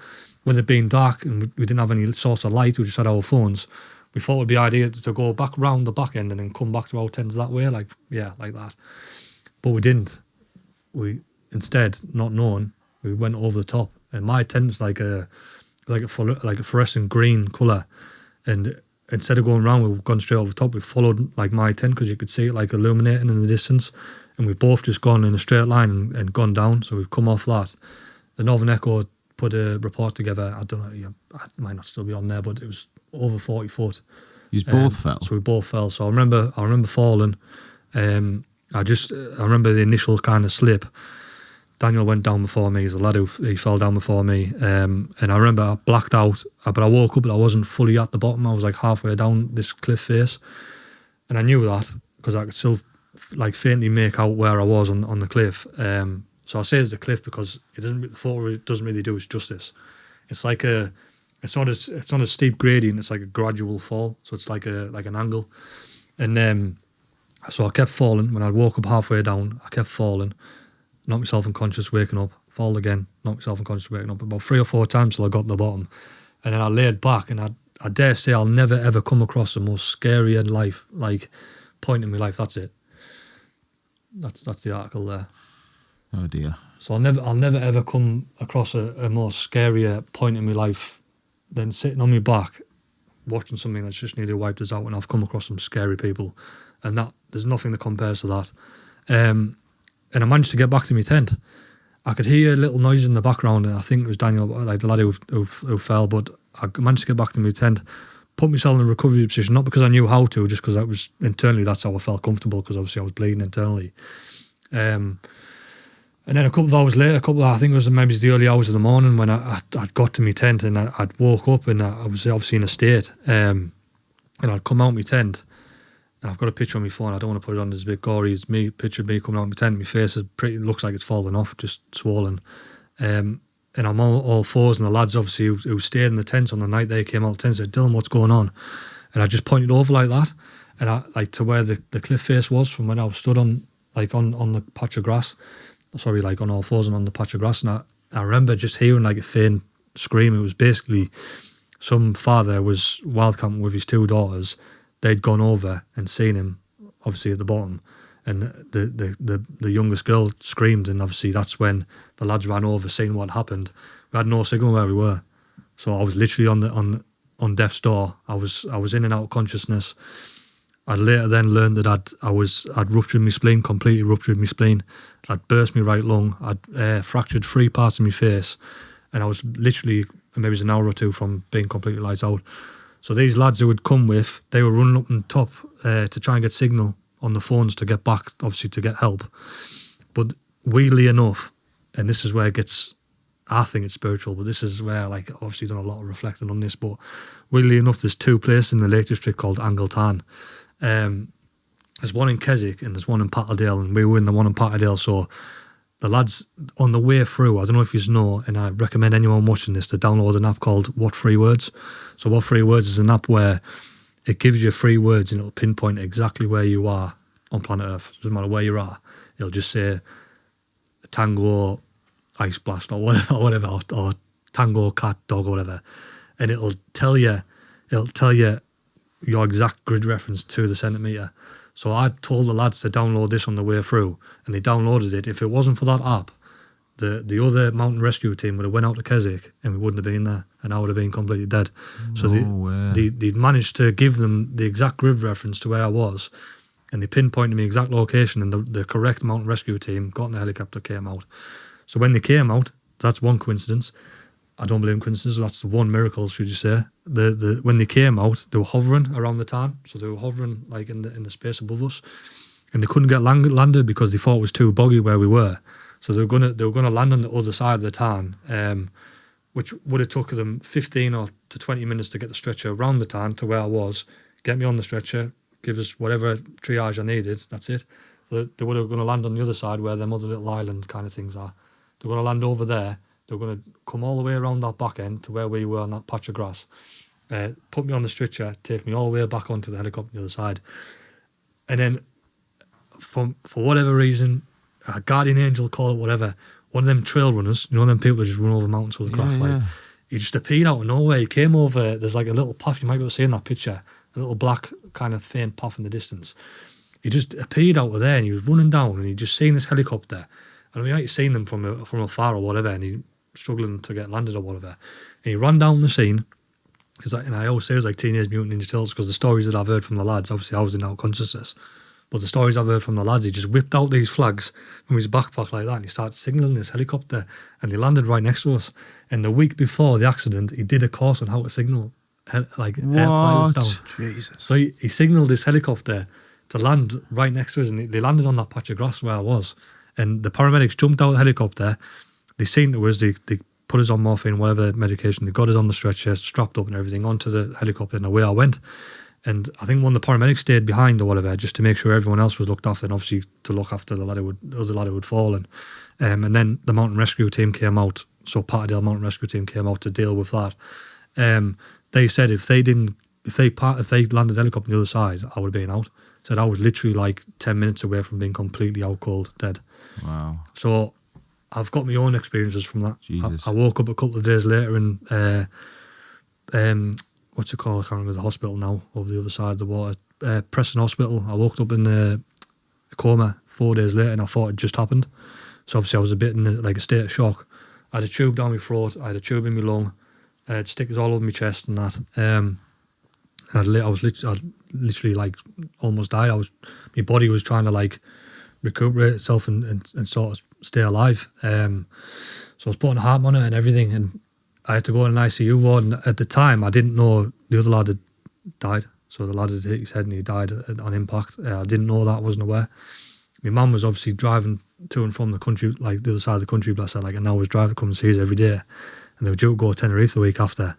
With it being dark and we didn't have any source of light, we just had our phones, we thought it would be ideal to go back round the back end and then come back to our tents that way, like that. But we didn't. We instead, not knowing, we went over the top, and my tent's like a fluorescent green colour, and instead of going around, we've gone straight over the top. We followed like my tent because you could see it like illuminating in the distance, and we've both just gone in a straight line and gone down. So we've come off that. The Northern Echo put a report together. I don't know, it might not still be on there, but it was over 40 foot.
You both fell.
So we both fell. So I remember falling. I remember the initial kind of slip. Daniel went down before me. He's a lad he fell down before me. And I remember I blacked out, but I woke up and I wasn't fully at the bottom. I was like halfway down this cliff face. And I knew that because I could still like faintly make out where I was on the cliff. So I say it's the cliff because the photo doesn't really do its justice. It's like a it's on a steep gradient. It's like a gradual fall, so it's like an angle. And so I kept falling. When I woke up halfway down, I kept falling, knocked myself unconscious, waking up, fall again, knocked myself unconscious, waking up about 3 or 4 times till I got to the bottom. And then I laid back, and I dare say I'll never ever come across the most scary in life, like point in my life. That's it. That's the article there.
Oh dear.
So I'll never ever come across a more scarier point in my life than sitting on my back, watching something that's just nearly wiped us out. And I've come across some scary people, and that there's nothing that compares to that. And I managed to get back to my tent. I could hear little noises in the background, and I think it was Daniel, like the lad who fell. But I managed to get back to my tent, put myself in a recovery position, not because I knew how to, just because I was internally, that's how I felt comfortable, because obviously I was bleeding internally. And then a couple of hours later, I think it was maybe the early hours of the morning, when I'd got to my tent, and I'd woke up, and I was obviously in a state. And I'd come out my tent, and I've got a picture on my phone. I don't want to put it on, it's a bit gory. It's me, picture of me coming out my tent. My face looks like it's fallen off, just swollen. And I'm all fours, and the lads obviously who stayed in the tent on the night they came out of the tent said, "Dylan, what's going on?" And I just pointed over like that, and I like to where the cliff face was from when I was stood on the patch of grass. Sorry, like on all fours and on the patch of grass. And I remember just hearing like a faint scream. It was basically some father was wild camping with his 2 daughters. They'd gone over and seen him, obviously at the bottom, and the youngest girl screamed, and obviously that's when the lads ran over, seeing what happened. We had no signal where we were, so I was literally on death's door. I was in and out of consciousness. I later then learned that I'd ruptured my spleen, completely ruptured my spleen. I'd burst my right lung. I'd fractured 3 parts of my face, and I was literally maybe it was an hour or 2 from being completely lights out. So these lads who would come with, they were running up on top to try and get signal on the phones to get back, obviously to get help. But weirdly enough, and this is where it gets, I think it's spiritual, but this is where, like, obviously done a lot of reflecting on this, but weirdly enough, there's 2 places in the Lake District called Angletan. There's one in Keswick and there's one in Patterdale, and we were in the one in Patterdale. So the lads on the way through, I don't know if you know, and I recommend anyone watching this to download an app called What 3 Words. So What 3 Words is an app where it gives you 3 words and it'll pinpoint exactly where you are on planet Earth. It doesn't matter where you are. It'll just say tango, ice blast, or whatever, or tango, cat, dog, or whatever, and it'll tell you your exact grid reference to the centimetre. So I told the lads to download this on the way through, and they downloaded it. If it wasn't for that app, the other mountain rescue team would have went out to Keswick and we wouldn't have been there, and I would have been completely dead. So they'd managed to give them the exact grid reference to where I was, and they pinpointed me exact location, and the correct mountain rescue team got in the helicopter, came out. So when they came out, that's one coincidence. I don't believe in coincidences. That's the one miracle, should you say? When they came out, they were hovering around the tarn, so they were hovering like in the space above us, and they couldn't get landed because they thought it was too boggy where we were. So they were gonna land on the other side of the tarn, which would have took them 15 or to 20 minutes to get the stretcher around the tarn to where I was, get me on the stretcher, give us whatever triage I needed. That's it. So they were going to land on the other side where them other little island kind of things are. They were going to land over there. They were going to come all the way around that back end to where we were on that patch of grass, put me on the stretcher, take me all the way back onto the helicopter on the other side. And then, for whatever reason, a guardian angel, call it whatever, one of them trail runners, you know, them people that just run over mountains with a craft, like, he just appeared out of nowhere. He came over, there's like a little path, you might be able to see in that picture, a little black kind of faint path in the distance. He just appeared out of there, and he was running down, and he just seen this helicopter. And I mean, I'd seen them from afar or whatever, and he struggling to get landed or whatever. And he ran down the scene, and I always say it was like Teenage Mutant Ninja Turtles, because the stories that I've heard from the lads, obviously I was in out consciousness, but the stories I've heard from the lads, he just whipped out these flags from his backpack like that, and he started signalling this helicopter, and they landed right next to us. And the week before the accident, he did a course on how to signal like air pilots down.
Jesus.
So he signalled this helicopter to land right next to us, and they landed on that patch of grass where I was. And the paramedics jumped out of the helicopter. They seen to us, they put us on morphine, whatever medication, they got us on the stretcher, strapped up and everything, onto the helicopter, and away I went. And I think one of the paramedics stayed behind or whatever, just to make sure everyone else was looked after, and obviously to look after the lad who had fallen. And then the mountain rescue team came out, so Patterdale Mountain Rescue Team came out to deal with that. They said if they landed the helicopter on the other side, I would have been out. Said I was literally like 10 minutes away from being completely out cold, dead.
Wow.
So I've got my own experiences from that.
Jesus.
I woke up a couple of days later in what's it called? I can't remember the hospital now, over the other side of the water. Preston Hospital. I woke up in a coma 4 days later, and I thought it just happened. So obviously I was a bit in a state of shock. I had a tube down my throat. I had a tube in my lung. I had stickers all over my chest and that. And I was literally like almost died. My body was trying to like recuperate itself and sort of stay alive. So I was putting a heart monitor and everything, and I had to go in an ICU ward. And at the time, I didn't know the other lad had died. So the lad had hit his head and he died on impact. I didn't know that. I wasn't aware. My mum was obviously driving to and from the country, like the other side of the country, bless her, and I was driving to come and see us every day. And they were due to go to Tenerife the week after.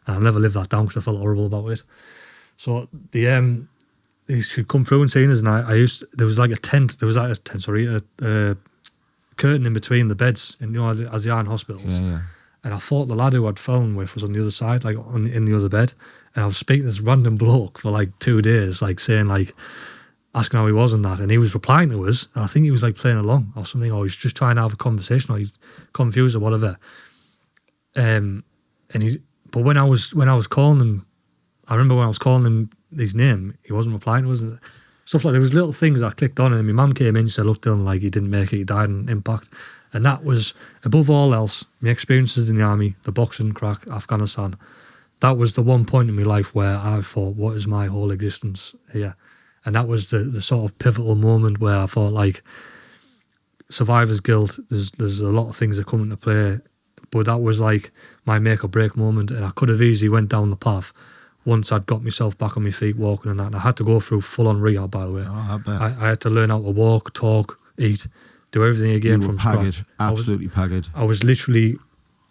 And I never lived that down because I felt horrible about it. So they should come through and see us, and there was like a curtain in between the beds, and as they are in hospitals.
Yeah.
And I thought the lad who I'd fallen with was on the other side, like in the other bed. And I was speaking to this random bloke for like 2 days, like saying like, asking how he was and that, and he was replying to us. I think he was like playing along or something, or he's just trying to have a conversation, or he's confused or whatever. But when I was calling him, I remember when I was calling him his name, he wasn't replying to us. Stuff like there was little things I clicked on, and my mum came in and said, "Look, Dylan, like he didn't make it, he died in impact." And that was above all else, my experiences in the army, the boxing crack, Afghanistan. That was the one point in my life where I thought, "What is my whole existence here?" And that was the sort of pivotal moment where I thought, like, survivor's guilt, there's a lot of things that come into play, but that was like my make or break moment, and I could have easily went down the path once I'd got myself back on my feet walking and that. And I had to go through full-on rehab, by the way.
Oh, I bet.
I had to learn how to walk, talk, eat, do everything again from scratch.
Absolutely pagged.
I was literally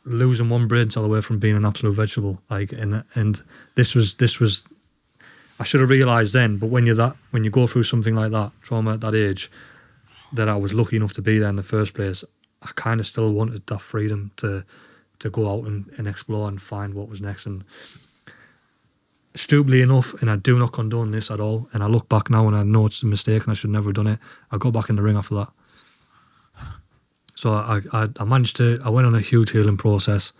losing one brain cell away from being an absolute vegetable. Like, and this was. I should have realised then, but when you go through something like that, trauma at that age, that I was lucky enough to be there in the first place, I kind of still wanted that freedom to go out and explore and find what was next. And stupidly enough, and I do not condone this at all, and I look back now and I know it's a mistake and I should never have done it, I got back in the ring after that. So I managed to, I went on a huge healing process,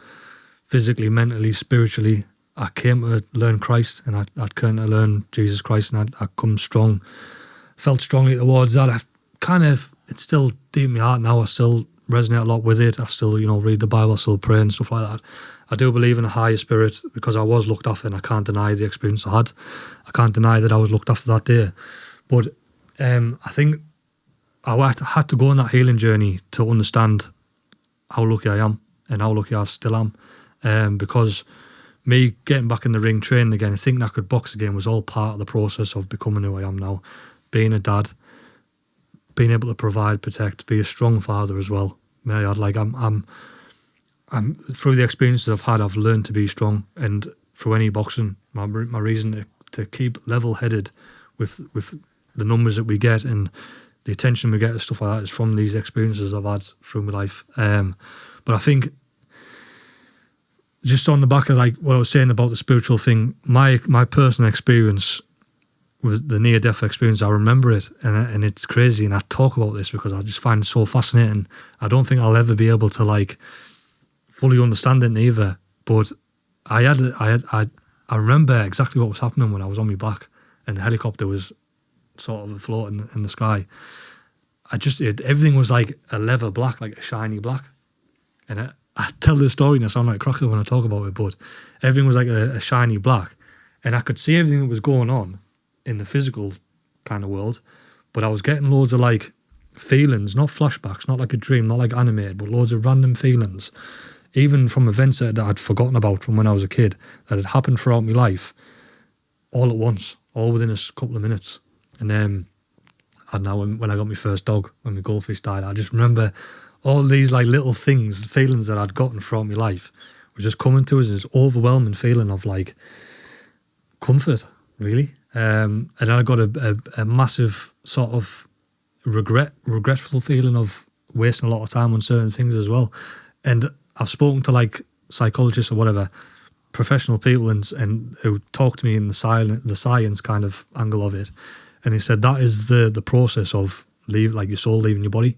physically, mentally, spiritually. I came to learn Christ, and I'd come to learn Jesus Christ, and I'd come strong, felt strongly towards that. It's still deep in my heart now. I still resonate a lot with it. I still, read the Bible, I still pray and stuff like that. I do believe in a higher spirit because I was looked after, and I can't deny the experience I had. I can't deny that I was looked after that day. But I think I had to go on that healing journey to understand how lucky I am and how lucky I still am. Because me getting back in the ring, training again, and thinking I could box again was all part of the process of becoming who I am now. Being a dad, being able to provide, protect, be a strong father as well. I'm through the experiences I've had, I've learned to be strong, and through any boxing, my reason to keep level-headed with the numbers that we get and the attention we get and stuff like that is from these experiences I've had through my life. But I think, just on the back of like what I was saying about the spiritual thing, my personal experience with the near-death experience, I remember it, and it's crazy, and I talk about this because I just find it so fascinating. I don't think I'll ever be able to like fully understand it neither, but I remember exactly what was happening when I was on my back and the helicopter was sort of floating in the sky. Everything was like a leather black, like a shiny black, and I tell this story and I sound like a cracker when I talk about it, but everything was like a shiny black, and I could see everything that was going on in the physical kind of world, but I was getting loads of like feelings, not flashbacks, not like a dream, not like animated, but loads of random feelings, even from events that I'd forgotten about from when I was a kid that had happened throughout my life, all at once, all within a couple of minutes. And then, and now when I got my first dog, when my goldfish died, I just remember all these like little things, feelings that I'd gotten throughout my life were just coming to us, and this overwhelming feeling of like comfort, really. And then I got a massive sort of regretful feeling of wasting a lot of time on certain things as well. And I've spoken to like psychologists or whatever, professional people and who talked to me in the science kind of angle of it, and he said that is the process of your soul leaving your body.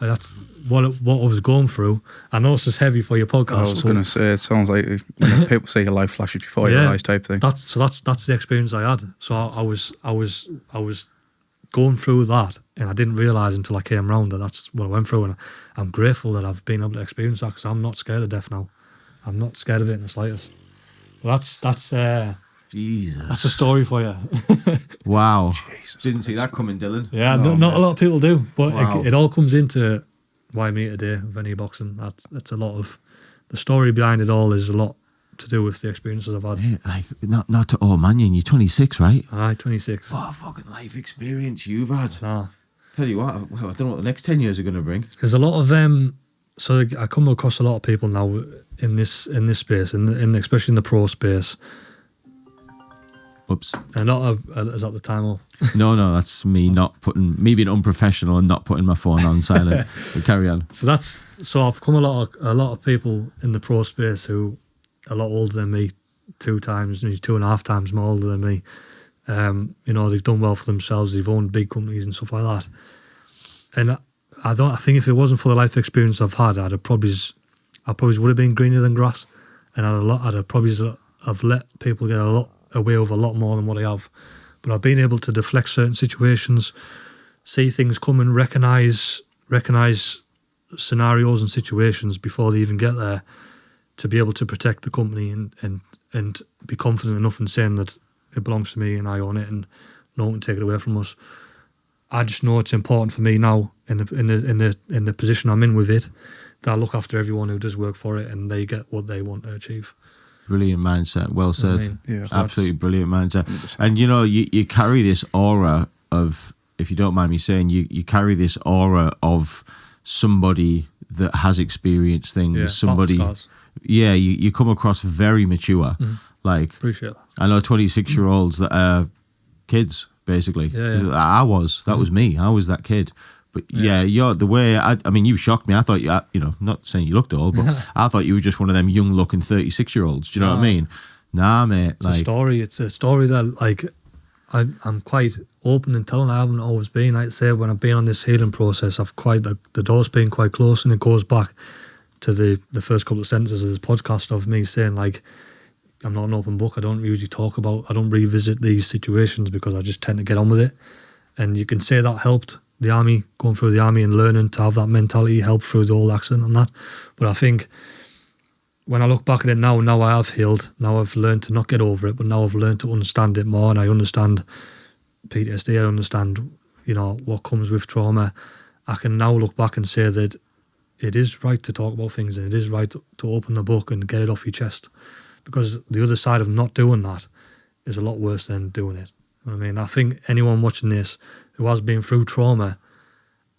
Like that's what I was going through. I know this is heavy for your podcast.
I was going to say, it sounds like people say your life flashes before your eyes type thing.
That's the experience I had. So I was going through that, and I didn't realise until I came around that that's what I went through, and I'm grateful that I've been able to experience that, because I'm not scared of death now. I'm not scared of it in the slightest. That's
Jesus.
That's a story for you.
Wow.
Jesus
Didn't see that coming, Dylan.
Yeah, not a lot of people do, but it all comes into why me today of any boxing. That's a lot of the story behind it all is a lot to do with the experiences I've had.
Yeah, like not to man, you're 26, right?
Aye, 26.
What a fucking life experience you've had.
Nah.
Tell you what, I don't know what the next 10 years are going to bring.
There's a lot of so I come across a lot of people now in this space, especially in the pro space.
Oops.
And not is that the time off?
No, that's me being unprofessional and not putting my phone on silent. But carry on.
So I've come a lot of people in the pro space who are a lot older than me, 2.5 times more older than me. They've done well for themselves. They've owned big companies and stuff like that. And I think if it wasn't for the life experience I've had, I probably would have been greener than grass, and I'd probably have let people get away with a lot more than what I have. But I've been able to deflect certain situations, see things coming, recognise scenarios and situations before they even get there, to be able to protect the company and be confident enough in saying that it belongs to me and I own it and no one can take it away from us. I just know it's important for me now in the position I'm in with it, that I look after everyone who does work for it and they get what they want to achieve.
Brilliant mindset. Well said.
Yeah.
Absolutely brilliant mindset. 100%. And you carry this aura of, if you don't mind me saying, you carry this aura of somebody that has experienced things.
Yeah,
somebody. Yeah, you come across very mature. Like,
appreciate that.
I know 26-year-olds that are kids, basically.
Yeah.
That was me. I was that kid. But you're the way. I mean, you shocked me. I thought not saying you looked old, but I thought you were just one of them young-looking 36-year-olds. Do you know what I mean? Nah, mate.
It's a story that I'm quite open and telling. I haven't always been. Like I say, when I've been on this healing process, the door's been quite close, and it goes back to the first couple of sentences of this podcast of me saying, like, I'm not an open book. I don't revisit these situations because I just tend to get on with it. And you can say that helped the army, going through the army and learning to have that mentality, helped through the whole accident and that. But I think when I look back at it now I have healed. Now I've learned to not get over it, but now I've learned to understand it more, and I understand PTSD. I understand, what comes with trauma. I can now look back and say that it is right to talk about things, and it is right to open the book and get it off your chest, because the other side of not doing that is a lot worse than doing it. You know what I mean? I think anyone watching this who has been through trauma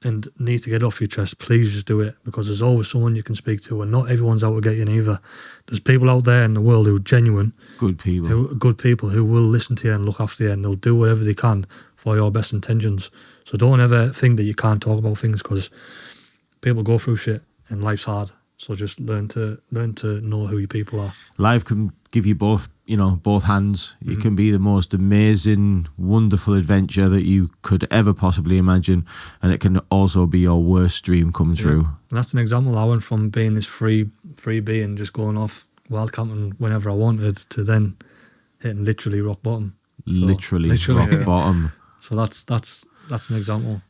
and needs to get it off your chest, please just do it, because there's always someone you can speak to, and not everyone's out to get you neither. There's people out there in the world who are genuine, good people who will listen to you and look after you, and they'll do whatever they can for your best intentions. So don't ever think that you can't talk about things, because people go through shit and life's hard. So just learn to know who your people are. Life
can give you both hands. It can be the most amazing, wonderful adventure that you could ever possibly imagine, and it can also be your worst dream come true.
And that's an example. I went from being this free bee and just going off wild camping whenever I wanted to then hitting literally rock bottom.
Literally rock bottom.
So that's an example.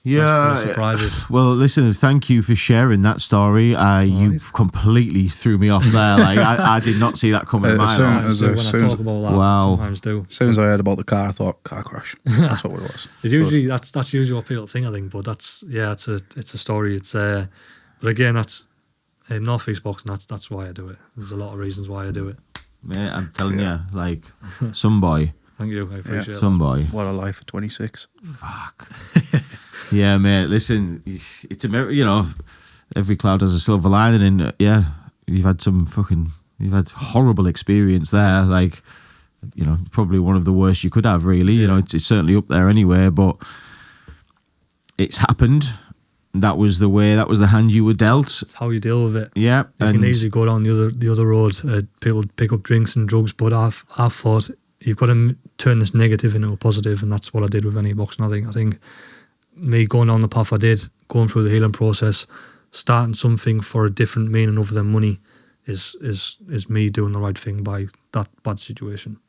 Yeah.
Surprises.
Well, listen, thank you for sharing that story. You completely threw me off there. Like I did not see that coming.
When I talk about that, sometimes do.
As soon as I heard about the car, I thought car crash. That's what it was.
That's usually what people think, I think. But it's a story. It's but again, that's in North East boxing. That's why I do it. There's a lot of reasons why I do it.
Yeah, I'm telling you, like some boy.
Thank you. I appreciate
some boy.
What a life at 26.
Fuck. Yeah, mate. Listen, it's every cloud has a silver lining, and you've had horrible experience there. Like, probably one of the worst you could have. Really, it's certainly up there anyway. But it's happened. that was the way, that was the hand you were dealt.
It's how you deal with it.
Yeah.
You can easily go down the other road. People pick up drinks and drugs, but I've thought you've got to turn this negative into a positive, and that's what I did with any boxing. I think me going down the path I did, going through the healing process, starting something for a different meaning other than money, is me doing the right thing by that bad situation.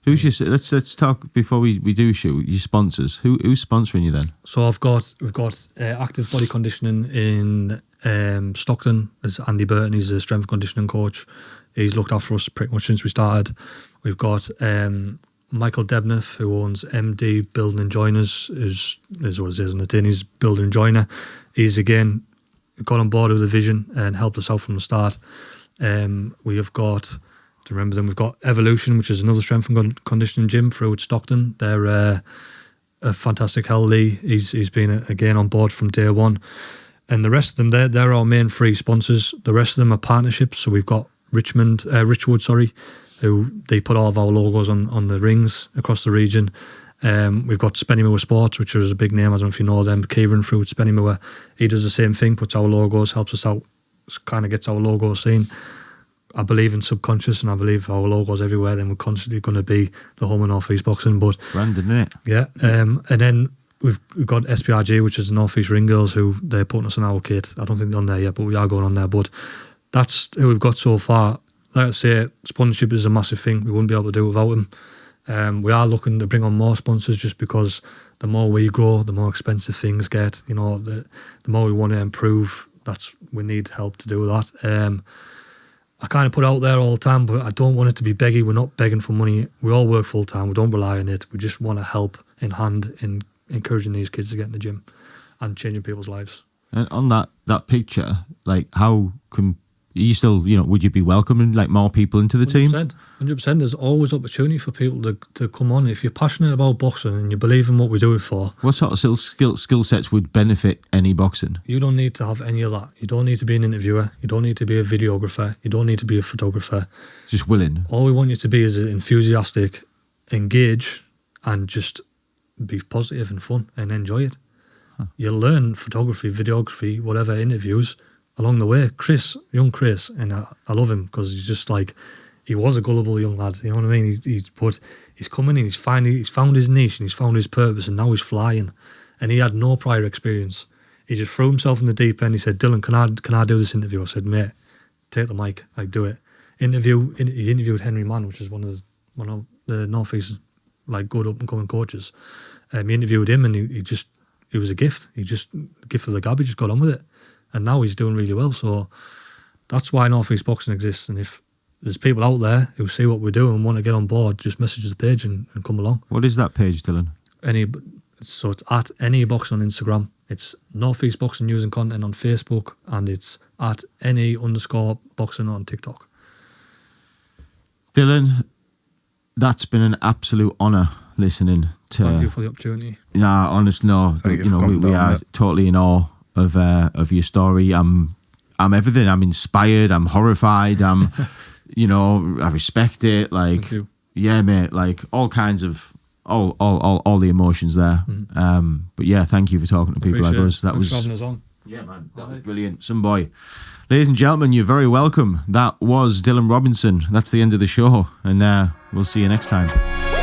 Who's your, let's talk before we do shoot, your sponsors. Who's sponsoring you then?
So we've got Active Body Conditioning in Stockton. There's Andy Burton. He's a strength and conditioning coach. He's looked after us pretty much since we started. We've got Michael Debneth, who owns MD Building and Joiners, is what it says in the tin. He's builder and joiner. He's again got on board with the vision and helped us out from the start. We have got, to remember them, we've got Evolution, which is another strength and conditioning gym through Stockton. They're a fantastic hell. Lee, he's been again on board from day one. And the rest of them, they're our main three sponsors. The rest of them are partnerships. So we've got Richwood, who they put all of our logos on the rings across the region. We've got Spennymoor Sports, which is a big name. I don't know if you know them. Kieran through Spennymoor, he does the same thing, puts our logos, helps us out, kind of gets our logo seen. I believe in subconscious, and I believe our logos everywhere, then we're constantly going to be the home of North East Boxing. But
Brandon, isn't it?
Yeah. And then we've got SPRG, which is the North East Ring Girls, who they're putting us on our kit. I don't think they're on there yet, but we are going on there. But that's who we've got so far. Like I say, sponsorship is a massive thing. We wouldn't be able to do it without them. We are looking to bring on more sponsors, just because the more we grow, the more expensive things get. You know, the more we want to improve, we need help to do that. I kind of put out there all the time, but I don't want it to be beggy. We're not begging for money. We all work full time. We don't rely on it. We just want to help in hand in encouraging these kids to get in the gym and changing people's lives.
And on that picture, like, how can you still, would you be welcoming like more people into the
100%,
team?
100%. There's always opportunity for people to come on. If you're passionate about boxing and you believe in what we do it for.
What sort of skill sets would benefit any boxing?
You don't need to have any of that. You don't need to be an interviewer. You don't need to be a videographer. You don't need to be a photographer.
Just willing.
All we want you to be is enthusiastic, engage, and just be positive and fun and enjoy it. Huh. You'll learn photography, videography, whatever, interviews along the way. Young Chris, and I love him because he's just like, he was a gullible young lad, you know what I mean? He's coming in, he's found his niche and he's found his purpose, and now he's flying. And he had no prior experience. He just threw himself in the deep end. He said, "Dylan, can I do this interview?" I said, "Mate, take the mic, do it." He interviewed Henry Mann, which is one of the North East's like good up and coming coaches. He interviewed him, and he was a gift. The gift of the gab. He just got on with it. And now he's doing really well. So that's why North East Boxing exists. And if there's people out there who see what we do and want to get on board, just message the page and come along.
What is that page, Dylan?
So it's at NE Boxing on Instagram. It's North East Boxing News and Content on Facebook. And it's at NE_Boxing on TikTok.
Dylan, that's been an absolute honour listening to...
Thank you for the opportunity.
Nah, honestly, no. We are totally in awe of your story. I'm everything. I'm inspired. I'm horrified. I respect it. Like,
thank you.
Yeah, mate. Like all kinds of all the emotions there. Mm-hmm. But yeah, thank you for talking to people like us.
Thanks for having us on.
Yeah, man, that was brilliant. Some boy. Ladies and gentlemen, you're very welcome. That was Dylan Robinson. That's the end of the show, and we'll see you next time.